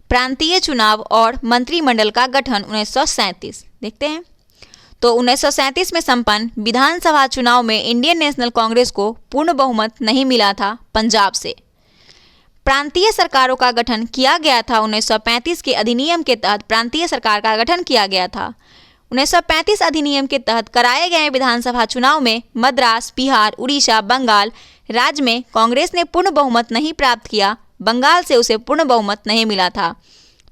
प्रांतीय चुनाव और मंत्रिमंडल का गठन 1937 देखते हैं। तो 1937 में संपन्न विधानसभा चुनाव में इंडियन नेशनल कांग्रेस को पूर्ण बहुमत नहीं मिला था पंजाब से। प्रांतीय सरकारों का गठन किया गया था। 1935 के अधिनियम के तहत प्रांतीय सरकार का गठन किया गया था। 1935 अधिनियम के तहत कराए गए विधानसभा चुनाव में मद्रास, बिहार, उड़ीसा, बंगाल राज्य में कांग्रेस ने पूर्ण बहुमत नहीं प्राप्त किया। बंगाल से उसे पूर्ण बहुमत नहीं मिला था।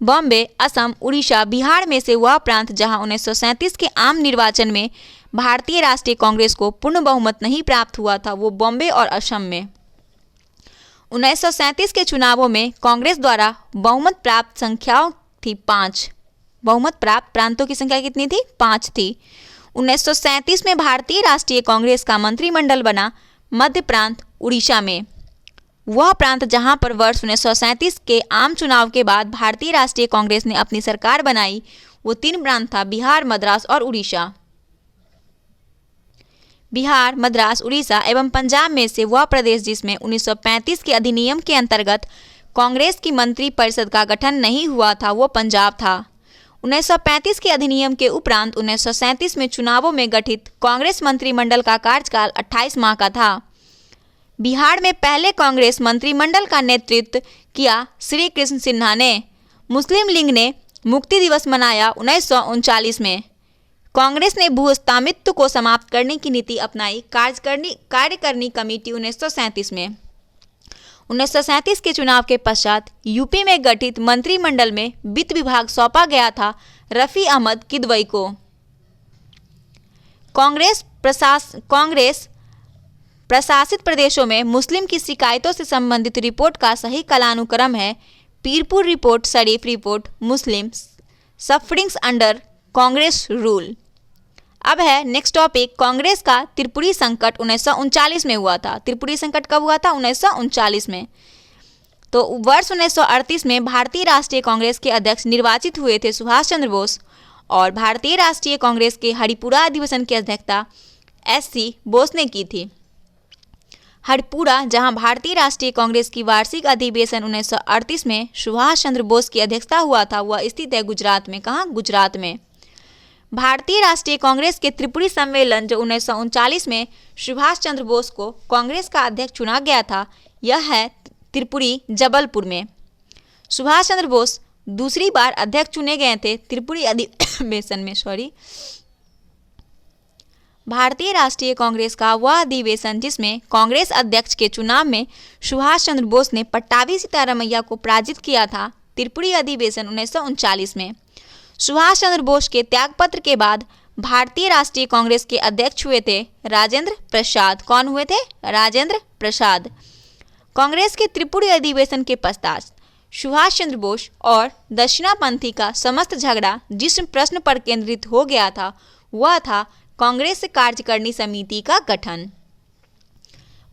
बॉम्बे, असम, उड़ीसा, बिहार में से वह प्रांत जहां 1937 के आम निर्वाचन में भारतीय राष्ट्रीय कांग्रेस को पूर्ण बहुमत नहीं प्राप्त हुआ था, वो बॉम्बे और असम में। 1937 के चुनावों में कांग्रेस द्वारा बहुमत प्राप्त संख्याओं थी 5। बहुमत प्राप्त प्रांतों की संख्या कितनी थी? 5 थी। 1937 में भारतीय राष्ट्रीय कांग्रेस का मंत्रिमंडल बना मध्य प्रांत उड़ीसा में। वह प्रांत जहां पर वर्ष 1937 के आम चुनाव के बाद भारतीय राष्ट्रीय कांग्रेस ने अपनी सरकार बनाई, वो 3 प्रांत था, बिहार, मद्रास और उड़ीसा। बिहार, मद्रास, उड़ीसा एवं पंजाब में से वह प्रदेश जिसमें 1935 के अधिनियम के अंतर्गत कांग्रेस की मंत्री परिषद का गठन नहीं हुआ था, वो पंजाब था। 1935 के अधिनियम के उपरांत 1937 में चुनावों में गठित कांग्रेस मंत्रिमंडल का कार्यकाल 28 माह का था। बिहार में पहले कांग्रेस मंत्रिमंडल का नेतृत्व किया श्री कृष्ण सिन्हा ने। मुस्लिम लीग ने मुक्ति दिवस मनाया 1939 में। कांग्रेस ने भू-स्वामित्व को समाप्त करने की नीति अपनाई। कार्यकारिणी कमेटी 1937 में। 1937 के चुनाव के पश्चात यूपी में गठित मंत्रिमंडल में वित्त विभाग सौंपा गया था रफी अहमद किदवई को। कांग्रेस प्रशासित प्रदेशों में मुस्लिम की शिकायतों से संबंधित रिपोर्ट का सही कालानुक्रम है Pirpur report, Sharif report, Muslim sufferings under Congress rule. अब है नेक्स्ट टॉपिक, कांग्रेस का त्रिपुरी संकट 1939 में हुआ था। त्रिपुरी संकट कब हुआ था? 1939 में। तो वर्ष 1938 में भारतीय राष्ट्रीय कांग्रेस के अध्यक्ष निर्वाचित हुए थे सुभाष चंद्र बोस और भारतीय राष्ट्रीय कांग्रेस के हरिपुरा अधिवेशन की अध्यक्षता एस.सी. बोस ने की थी। हरिपुरा, जहां भारतीय राष्ट्रीय कांग्रेस की वार्षिक अधिवेशन 1938 में सुभाष चंद्र बोस की अध्यक्षता हुआ था, वह स्थित है गुजरात में। कहाँ? गुजरात में। भारतीय राष्ट्रीय कांग्रेस के त्रिपुरी सम्मेलन जो 1939 में सुभाष चंद्र बोस को कांग्रेस का अध्यक्ष चुना गया था, यह है त्रिपुरी जबलपुर में। सुभाष चंद्र बोस दूसरी बार अध्यक्ष चुने गए थे त्रिपुरी अधिवेशन में। भारतीय राष्ट्रीय कांग्रेस का वह अधिवेशन जिसमें कांग्रेस अध्यक्ष के चुनाव में सुभाष चंद्र बोस ने पट्टाभी सीतारामैया को पराजित किया था, त्रिपुरी अधिवेशन 1939 में। सुभाष चंद्र बोस के त्यागपत्र के बाद भारतीय राष्ट्रीय कांग्रेस के अध्यक्ष हुए थे राजेंद्र प्रसाद। कौन हुए थे? राजेंद्र प्रसाद। कांग्रेस के त्रिपुरी अधिवेशन के पश्चात सुभाष चंद्र बोस और दक्षिणापंथी का समस्त झगड़ा जिस प्रश्न पर केंद्रित हो गया था वह था कांग्रेस कार्यकारिणी समिति का गठन।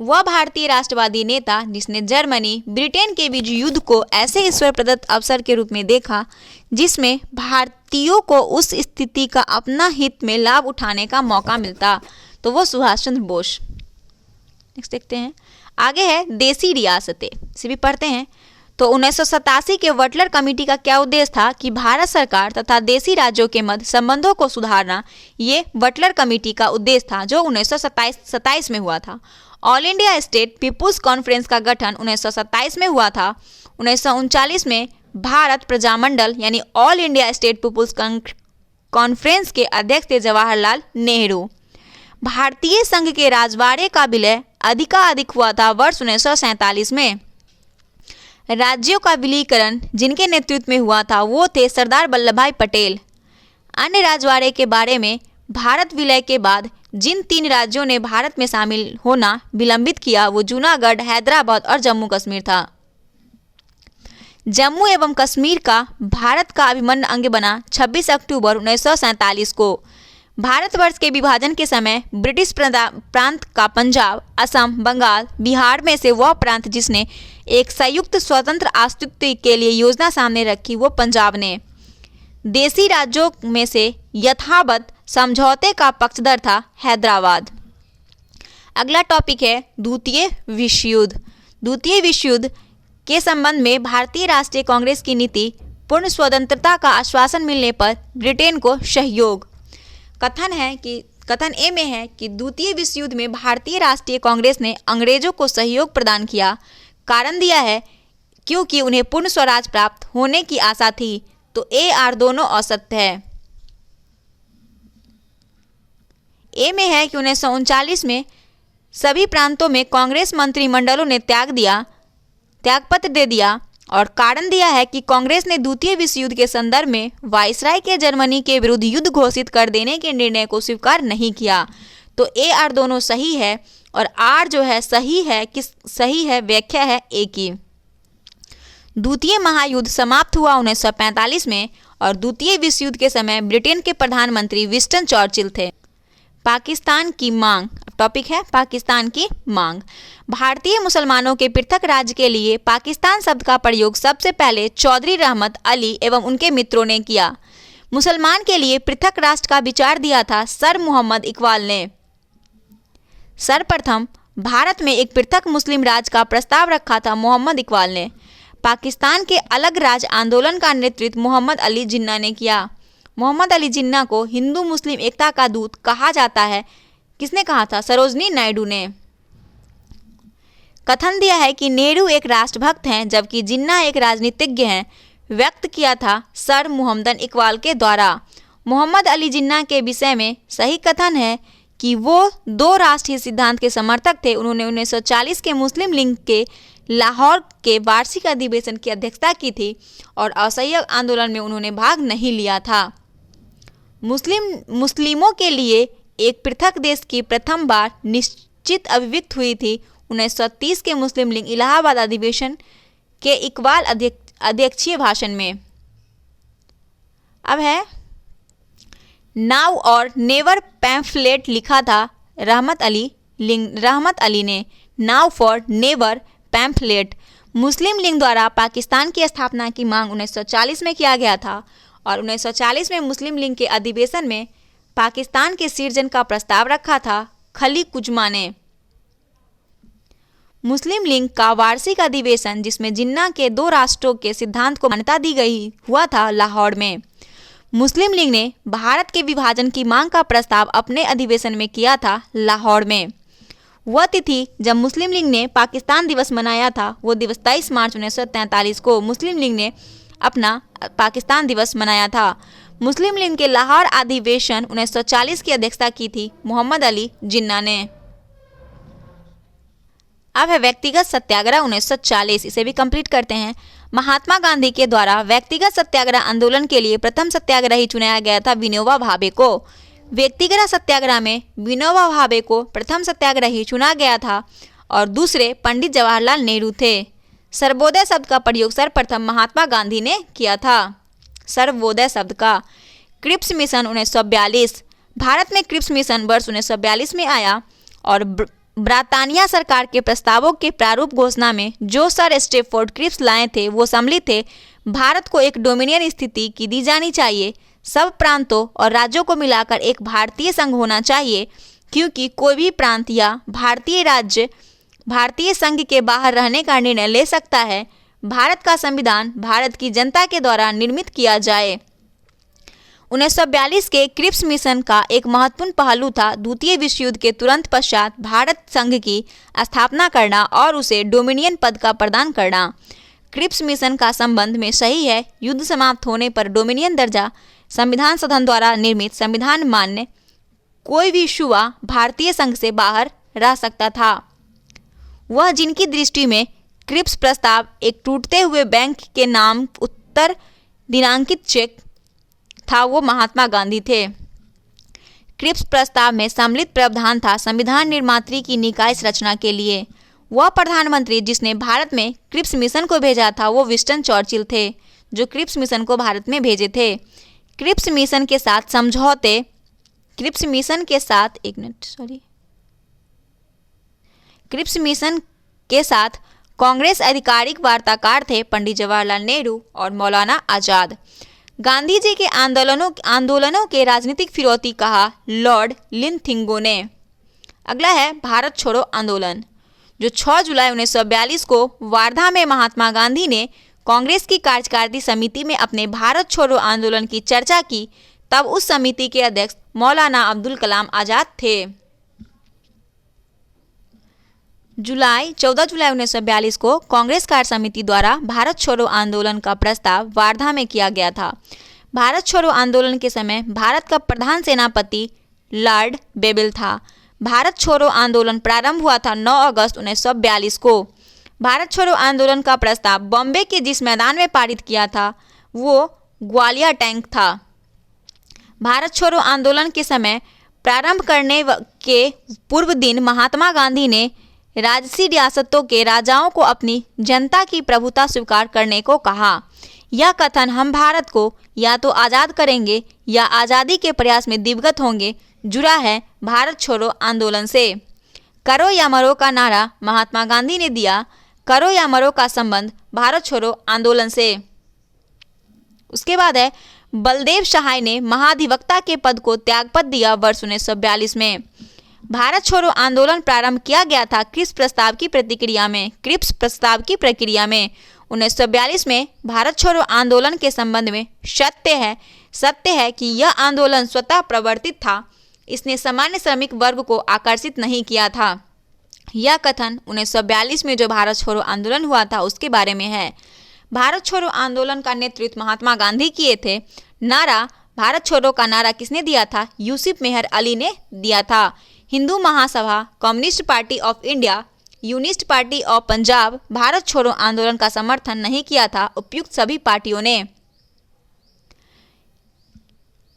वह भारतीय राष्ट्रवादी नेता जिसने जर्मनी ब्रिटेन के बीच युद्ध को ऐसे ईश्वर प्रदत्त अवसर के रूप में देखा जिसमें भारतीयों को उस स्थिति का अपना हित में लाभ उठाने का मौका मिलता, तो वो सुभाष चंद्र बोस। नेक्स्ट देखते हैं, आगे है देसी रियासतें, इसे भी पढ़ते हैं। तो 1987 के बटलर कमेटी का क्या उद्देश्य था कि भारत सरकार तथा देसी राज्यों के मध्य संबंधों को सुधारना, ये बटलर कमेटी का उद्देश्य था जो 1927 में हुआ था। All India State Peoples Conference का गठन 1927 में हुआ था। 1939 में भारत प्रजामंडल यानी All India State Peoples Conference के अध्यक्ष थे जवाहरलाल नेहरू। भारतीय संघ के राजवाड़े का विलय अधिकाधिक हुआ था वर्ष 1947 में। राज्यों का विलीकरण जिनके नेतृत्व में हुआ था वो थे सरदार वल्लभ भाई पटेल। अन्य राजवाड़े के बारे में भारत विलय के बाद जिन 3 राज्यों ने भारत में शामिल होना विलंबित किया वो जूनागढ़, हैदराबाद और जम्मू कश्मीर था। जम्मू एवं कश्मीर का भारत का अभिन्न अंग बना 26 अक्टूबर 1947 को। भारतवर्ष के विभाजन के समय ब्रिटिश प्रांत का पंजाब, असम, बंगाल, बिहार में से वह प्रांत जिसने एक संयुक्त स्वतंत्र अस्तित्व के लिए योजना सामने रखी वो पंजाब ने। देसी राज्यों में से यथावत समझौते का पक्षधर था हैदराबाद। अगला टॉपिक है द्वितीय विश्व युद्ध। द्वितीय विश्व युद्ध के संबंध में भारतीय राष्ट्रीय कांग्रेस की नीति पूर्ण स्वतंत्रता का आश्वासन मिलने पर ब्रिटेन को सहयोग। कथन ए में है कि द्वितीय विश्व युद्ध में भारतीय राष्ट्रीय कांग्रेस ने अंग्रेजों को सहयोग प्रदान किया। कारण दिया है क्योंकि उन्हें पूर्ण स्वराज प्राप्त होने की आशा थी। तो ए आर दोनों असत्य है। ए में है कि 1939 में सभी प्रांतों में कांग्रेस मंत्रिमंडलों ने त्यागपत्र दे दिया और कारण दिया है कि कांग्रेस ने द्वितीय विश्व युद्ध के संदर्भ में वायसराय के जर्मनी के विरुद्ध युद्ध घोषित कर देने के निर्णय को स्वीकार नहीं किया। तो ए आर दोनों सही है और आर जो है सही है व्याख्या है ए की। द्वितीय महायुद्ध समाप्त हुआ 1945 में और द्वितीय विश्व युद्ध के समय ब्रिटेन के प्रधानमंत्री विंस्टन चर्चिल थे। पाकिस्तान की मांग, टॉपिक है पाकिस्तान की मांग। भारतीय मुसलमानों के पृथक राज्य के लिए पाकिस्तान शब्द का प्रयोग सबसे पहले चौधरी रहमत अली एवं उनके मित्रों ने किया। मुसलमान के लिए पृथक राष्ट्र का विचार दिया था सर मोहम्मद इकबाल ने। सर्वप्रथम भारत में एक पृथक मुस्लिम राज्य का प्रस्ताव रखा था मोहम्मद इकबाल ने। पाकिस्तान के अलग राज्य आंदोलन का नेतृत्व मोहम्मद अली जिन्ना ने किया। मोहम्मद अली जिन्ना को हिंदू मुस्लिम एकता का दूत कहा जाता है, किसने कहा था? सरोजनी नायडू ने। कथन दिया है कि नेहरू एक राष्ट्रभक्त हैं जबकि जिन्ना एक राजनीतिज्ञ हैं, व्यक्त किया था सर मुहम्मदन इकबाल के द्वारा। मोहम्मद अली जिन्ना के विषय में सही कथन है कि वो दो राष्ट्रीय सिद्धांत के समर्थक थे। उन्होंने 1940 के मुस्लिम लीग के लाहौर के वार्षिक अधिवेशन की अध्यक्षता की थी और असहयोग आंदोलन में उन्होंने भाग नहीं लिया था। मुस्लिमों के लिए एक पृथक देश की प्रथम बार निश्चित अभिव्यक्ति हुई थी 1930 के मुस्लिम लीग इलाहाबाद अधिवेशन के इकबाल अध्यक्षीय भाषण में। अब है नाउ और नेवर पैम्फलेट लिखा था रहमत अली ने। Now for never pamphlet. Muslim league द्वारा पाकिस्तान की स्थापना की मांग 1940 में किया गया था और 1940 में मुस्लिम लीग के अधिवेशन में पाकिस्तान के सृजन का प्रस्ताव रखा था खली कुजमा ने। मुस्लिम लीग का वार्षिक अधिवेशन जिसमें जिन्ना के दो राष्ट्रों के सिद्धांत को मान्यता दी गई हुआ था लाहौर में। मुस्लिम लीग ने भारत के विभाजन की मांग का प्रस्ताव अपने अधिवेशन में किया था लाहौर में। वह तिथि जब मुस्लिम लीग ने पाकिस्तान दिवस मनाया था वो दिवस 23 मार्च 1943 को मुस्लिम लीग ने अपना पाकिस्तान दिवस मनाया था। मुस्लिम लीग के लाहौर अधिवेशन 1940 की अध्यक्षता की थी मोहम्मद अली जिन्ना ने। अब है व्यक्तिगत सत्याग्रह 1940, इसे भी कंप्लीट करते हैं। महात्मा गांधी के द्वारा व्यक्तिगत सत्याग्रह आंदोलन के लिए प्रथम सत्याग्रही चुनाया गया था विनोबा भावे को। व्यक्तिगत सत्याग्रह में विनोबा भावे को प्रथम सत्याग्रही चुना गया था और दूसरे पंडित जवाहरलाल नेहरू थे। सर्वोदय शब्द का प्रयोग सर्वप्रथम महात्मा गांधी ने किया था। सर्वोदय शब्द का क्रिप्स मिशन 1942। भारत में क्रिप्स मिशन वर्ष 1942 में आया और ब्रिटानिया सरकार के प्रस्तावों के प्रारूप घोषणा में जो सर स्टैफोर्ड क्रिप्स लाए थे वो सम्मिलित थे। भारत को एक डोमिनियन स्थिति की दी जानी चाहिए, सब प्रांतों और राज्यों को मिलाकर एक भारतीय संघ होना चाहिए, क्योंकि कोई भी प्रांत या भारतीय राज्य भारतीय संघ के बाहर रहने का निर्णय ले सकता है। भारत का संविधान भारत की जनता के द्वारा निर्मित किया जाए। 1942 के क्रिप्स मिशन का एक महत्वपूर्ण पहलू था द्वितीय विश्व युद्ध के तुरंत पश्चात भारत संघ की स्थापना करना और उसे डोमिनियन पद का प्रदान करना। क्रिप्स मिशन का संबंध में सही है। युद्ध समाप्त होने पर डोमिनियन दर्जा संविधान सदन द्वारा निर्मित संविधान मान्य कोई भी सूबा भारतीय संघ से बाहर रह सकता था। वह जिनकी दृष्टि में क्रिप्स प्रस्ताव एक टूटते हुए बैंक के नाम उत्तर दिनांकित चेक था वो महात्मा गांधी थे। क्रिप्स प्रस्ताव में सम्मिलित प्रावधान था संविधान निर्मात्री की निकाय संरचना के लिए। वह प्रधानमंत्री जिसने भारत में क्रिप्स मिशन को भेजा था वो विंस्टन चर्चिल थे, जो क्रिप्स मिशन को भारत में भेजे थे। क्रिप्स मिशन के साथ समझौते क्रिप्स मिशन के साथ कांग्रेस आधिकारिक वार्ताकार थे पंडित जवाहरलाल नेहरू और मौलाना आजाद। गांधी जी के आंदोलनों के राजनीतिक फिरौती कहा लॉर्ड लिनथिंगो ने। अगला है भारत छोड़ो आंदोलन, जो 6 जुलाई 1942 को वार्धा में महात्मा गांधी ने कांग्रेस की कार्यकारिणी समिति में अपने भारत छोड़ो आंदोलन की चर्चा की। तब उस समिति के अध्यक्ष मौलाना अब्दुल कलाम आजाद थे। 14 जुलाई 1942 को कांग्रेस कार्य समिति द्वारा भारत छोड़ो आंदोलन का प्रस्ताव वार्धा में किया गया था। भारत छोड़ो आंदोलन के समय भारत का प्रधान सेनापति लॉर्ड बेबिल था। भारत छोड़ो आंदोलन प्रारंभ हुआ था 9 अगस्त 1942 को। भारत छोड़ो आंदोलन का प्रस्ताव बॉम्बे के जिस मैदान में पारित किया था वो ग्वालियर टैंक था। भारत छोड़ो आंदोलन के समय प्रारंभ करने के पूर्व दिन महात्मा गांधी ने राजसी रियासतों के राजाओं को अपनी जनता की प्रभुता स्वीकार करने को कहा। यह कथन हम भारत को या तो आज़ाद करेंगे या आज़ादी के प्रयास में दिवगत होंगे जुड़ा है भारत छोड़ो आंदोलन से। करो या मरो का नारा महात्मा गांधी ने दिया। करो या मरो का संबंध भारत छोड़ो आंदोलन से। उसके बाद है बलदेव सहाय ने महाधिवक्ता के पद को त्यागपत्र दिया वर्ष 1942 में। भारत छोड़ो आंदोलन प्रारंभ किया गया था क्रिप्स प्रस्ताव की प्रक्रिया में। 1942 में भारत छोड़ो आंदोलन के संबंध में सत्य है कि यह आंदोलन स्वतः प्रवर्तित था। इसने सामान्य श्रमिक वर्ग को आकर्षित नहीं किया था। यह कथन 1942 में जो भारत छोड़ो आंदोलन हुआ था उसके बारे में है। भारत छोड़ो आंदोलन का नेतृत्व महात्मा गांधी किए थे। नारा भारत छोड़ो का नारा किसने दिया था? यूसुफ मेहर अली ने दिया था। Hindu Mahasabha, communist party of India, unionist party of Punjab Bharat छोड़ो आंदोलन का समर्थन नहीं किया था। उपयुक्त सभी पार्टियों ने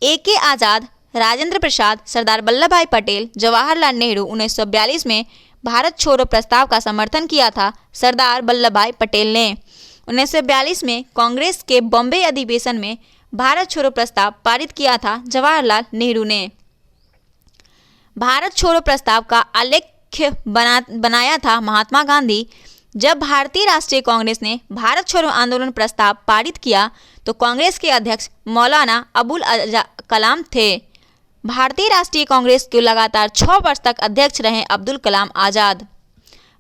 ए.के. आजाद, राजेंद्र प्रसाद, सरदार वल्लभ भाई पटेल, जवाहरलाल नेहरू 1942 में भारत छोड़ो प्रस्ताव का समर्थन किया था। सरदार वल्लभ भाई पटेल ने 1942 में कांग्रेस के बॉम्बे अधिवेशन में भारत छोड़ो प्रस्ताव पारित किया था। जवाहरलाल नेहरू ने भारत छोड़ो प्रस्ताव का आलेख्य बनाया था महात्मा गांधी। जब भारतीय राष्ट्रीय कांग्रेस ने भारत छोड़ो आंदोलन प्रस्ताव पारित किया तो कांग्रेस के अध्यक्ष मौलाना अबुल कलाम थे। भारतीय राष्ट्रीय कांग्रेस के लगातार 6 वर्ष तक अध्यक्ष रहे अब्दुल कलाम आज़ाद।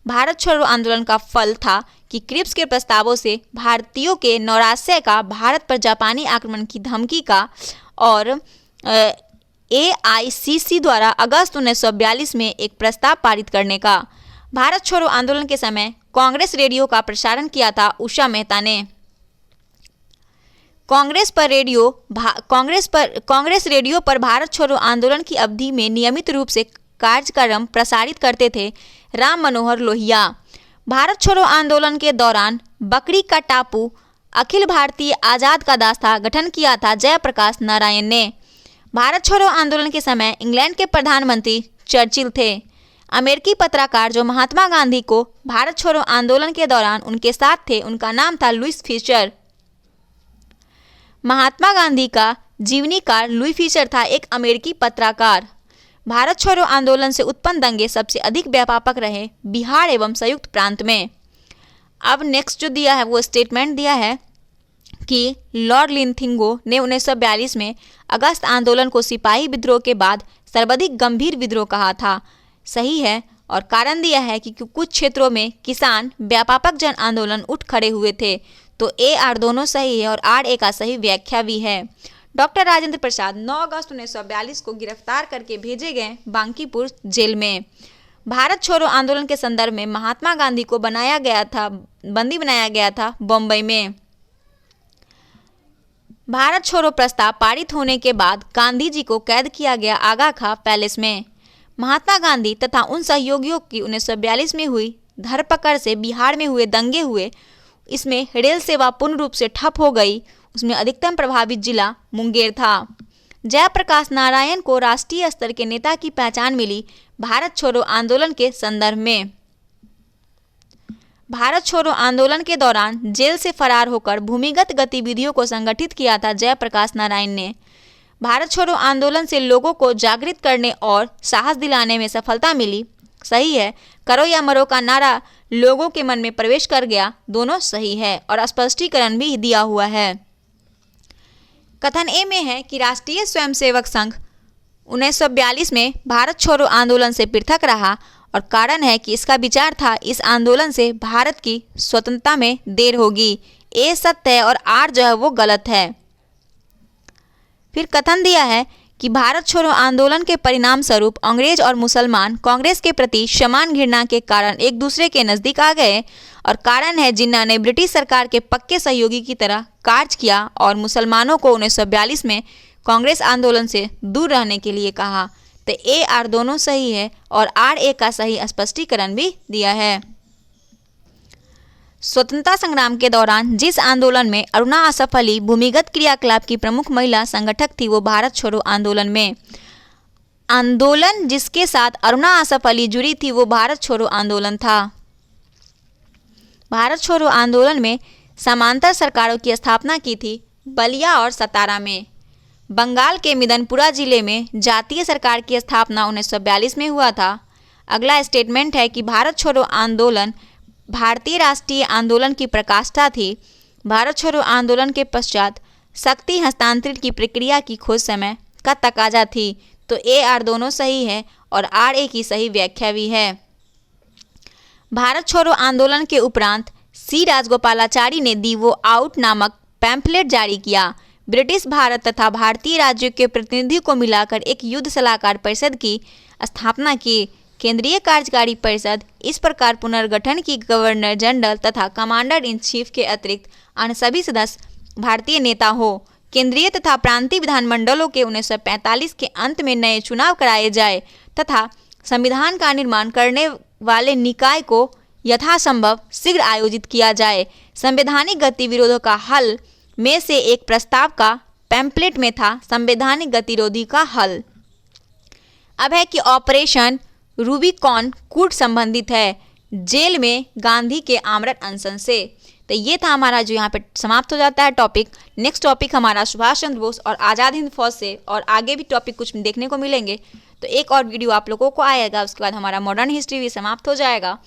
भारत छोड़ो आंदोलन का फल था कि क्रिप्स के प्रस्तावों से भारतीयों के नौराश्य का, भारत पर जापानी आक्रमण की धमकी का और AICC द्वारा अगस्त 1942 में एक प्रस्ताव पारित करने का। भारत छोड़ो आंदोलन के समय कांग्रेस रेडियो का प्रसारण किया था उषा मेहता ने। कांग्रेस रेडियो पर भारत छोड़ो आंदोलन की अवधि में नियमित रूप से कार्यक्रम प्रसारित करते थे राम मनोहर लोहिया। भारत छोड़ो आंदोलन के दौरान बकरी का टापू अखिल भारतीय आज़ाद का दास्ता गठन किया था जयप्रकाश नारायण ने। भारत छोड़ो आंदोलन के समय इंग्लैंड के प्रधानमंत्री चर्चिल थे। अमेरिकी पत्रकार जो महात्मा गांधी को भारत छोड़ो आंदोलन के दौरान उनके साथ थे, उनका नाम था लुईस फिशर। महात्मा गांधी का जीवनीकार लुई फिशर था एक अमेरिकी पत्रकार। भारत छोड़ो आंदोलन से उत्पन्न दंगे सबसे अधिक व्यापक रहे बिहार एवं संयुक्त प्रांत में। अब नेक्स्ट जो दिया है वो स्टेटमेंट दिया है कि लॉर्ड लिंथिंगो ने 1942 में अगस्त आंदोलन को सिपाही विद्रोह के बाद सर्वाधिक गंभीर विद्रोह कहा था। सही है, और कारण दिया है कि कुछ क्षेत्रों में किसान व्यापक जन आंदोलन उठ खड़े हुए थे। तो AR दोनों सही है और RA का सही व्याख्या भी है। डॉक्टर राजेंद्र प्रसाद 9 अगस्त 1942 को गिरफ्तार करके भेजे गए बांकीपुर जेल में। भारत छोड़ो आंदोलन के संदर्भ में महात्मा गांधी को बंदी बनाया गया था बम्बई में। भारत छोड़ो प्रस्ताव पारित होने के बाद गांधी जी को कैद किया गया आगा खां पैलेस में। महात्मा गांधी तथा उन सहयोगियों की 1942 में हुई धरपकड़ से बिहार में हुए दंगे हुए। इसमें रेल सेवा पूर्ण रूप से ठप हो गई। उसमें अधिकतम प्रभावित जिला मुंगेर था। जयप्रकाश नारायण को राष्ट्रीय स्तर के नेता की पहचान मिली भारत छोड़ो आंदोलन के संदर्भ में। भारत छोड़ो आंदोलन के दौरान जेल से फरार होकर भूमिगत गतिविधियों को संगठित किया था जयप्रकाश नारायण ने। भारत छोड़ो आंदोलन से लोगों को जागृत करने और साहस दिलाने में सफलता मिली। सही है, करो या मरो का नारा लोगों के मन में प्रवेश कर गया। दोनों सही है और स्पष्टीकरण भी दिया हुआ है। कथन ए में है कि राष्ट्रीय स्वयंसेवक संघ 1942 में भारत छोड़ो आंदोलन से पृथक रहा और कारण है कि इसका विचार था इस आंदोलन से भारत की स्वतंत्रता में देर होगी। ए सत्य है और आर जो है वो गलत है। फिर कथन दिया है कि भारत छोड़ो आंदोलन के परिणाम स्वरूप अंग्रेज और मुसलमान कांग्रेस के प्रति समान घृणा के कारण एक दूसरे के नज़दीक आ गए और कारण है जिन्ना ने ब्रिटिश सरकार के पक्के सहयोगी की तरह कार्य किया और मुसलमानों को 1942 में कांग्रेस आंदोलन से दूर रहने के लिए कहा। तो AR दोनों सही है और RA का सही स्पष्टीकरण भी दिया है। स्वतंत्रता संग्राम के दौरान जिस आंदोलन में अरुणा आसफ अली भूमिगत क्रियाकलाप की प्रमुख महिला संगठक थी वो भारत छोड़ो आंदोलन में। आंदोलन जिसके साथ अरुणा आसफ अली जुड़ी थी वो भारत छोड़ो आंदोलन था। भारत छोड़ो आंदोलन में समांतर सरकारों की स्थापना की थी बलिया और सतारा में। बंगाल के मिदनपुरा जिले में जातीय सरकार की स्थापना 1942 में हुआ था। अगला स्टेटमेंट है कि भारत छोड़ो आंदोलन भारतीय राष्ट्रीय आंदोलन की प्रकाष्ठा थी। भारत छोड़ो आंदोलन के पश्चात शक्ति हस्तांतरण की प्रक्रिया की खोज समय का तकाजा थी। तो AR दोनों सही है और RA की सही व्याख्या भी है। भारत छोड़ो आंदोलन के उपरांत सी राजगोपालाचारी ने दी वो आउट नामक पैम्फलेट जारी किया। ब्रिटिश भारत तथा भारतीय राज्यों के प्रतिनिधि को मिलाकर एक युद्ध सलाहकार परिषद की स्थापना की। केंद्रीय कार्यकारी परिषद इस प्रकार पुनर्गठन की गवर्नर जनरल तथा कमांडर इन चीफ के अतिरिक्त अन्य सभी सदस्य भारतीय नेता हो। केंद्रीय तथा प्रांतीय विधानमंडलों के 1945 के अंत में नए चुनाव कराए जाए तथा संविधान का निर्माण करने वाले निकाय को यथासंभव शीघ्र आयोजित किया जाए। संवैधानिक गतिविरोधों का हल में से एक प्रस्ताव का पैम्फलेट में था संवैधानिक गतिरोधी का हल। अब है कि ऑपरेशन रूबिकॉन कूट संबंधित है जेल में गांधी के आमरण अनशन से। तो ये था हमारा जो यहाँ पे समाप्त हो जाता है टॉपिक। नेक्स्ट टॉपिक हमारा सुभाष चंद्र बोस और आज़ाद हिंद फौज से, और आगे भी टॉपिक कुछ देखने को मिलेंगे। तो एक और वीडियो आप लोगों को आएगा, उसके बाद हमारा मॉडर्न हिस्ट्री भी समाप्त हो जाएगा।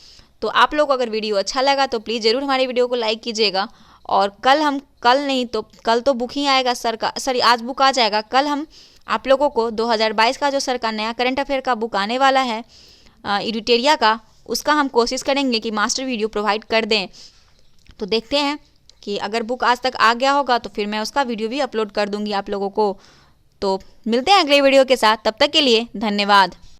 तो आप लोग को अगर वीडियो अच्छा लगा तो प्लीज़ ज़रूर हमारे वीडियो को लाइक कीजिएगा। और कल तो बुक ही आएगा आज बुक आ जाएगा। कल हम आप लोगों को 2022 का जो सर का नया करंट अफेयर का बुक आने वाला है एडिटोरिया का, उसका हम कोशिश करेंगे कि मास्टर वीडियो प्रोवाइड कर दें। तो देखते हैं कि अगर बुक आज तक आ गया होगा तो फिर मैं उसका वीडियो भी अपलोड कर दूंगी आप लोगों को। तो मिलते हैं अगले वीडियो के साथ, तब तक के लिए धन्यवाद।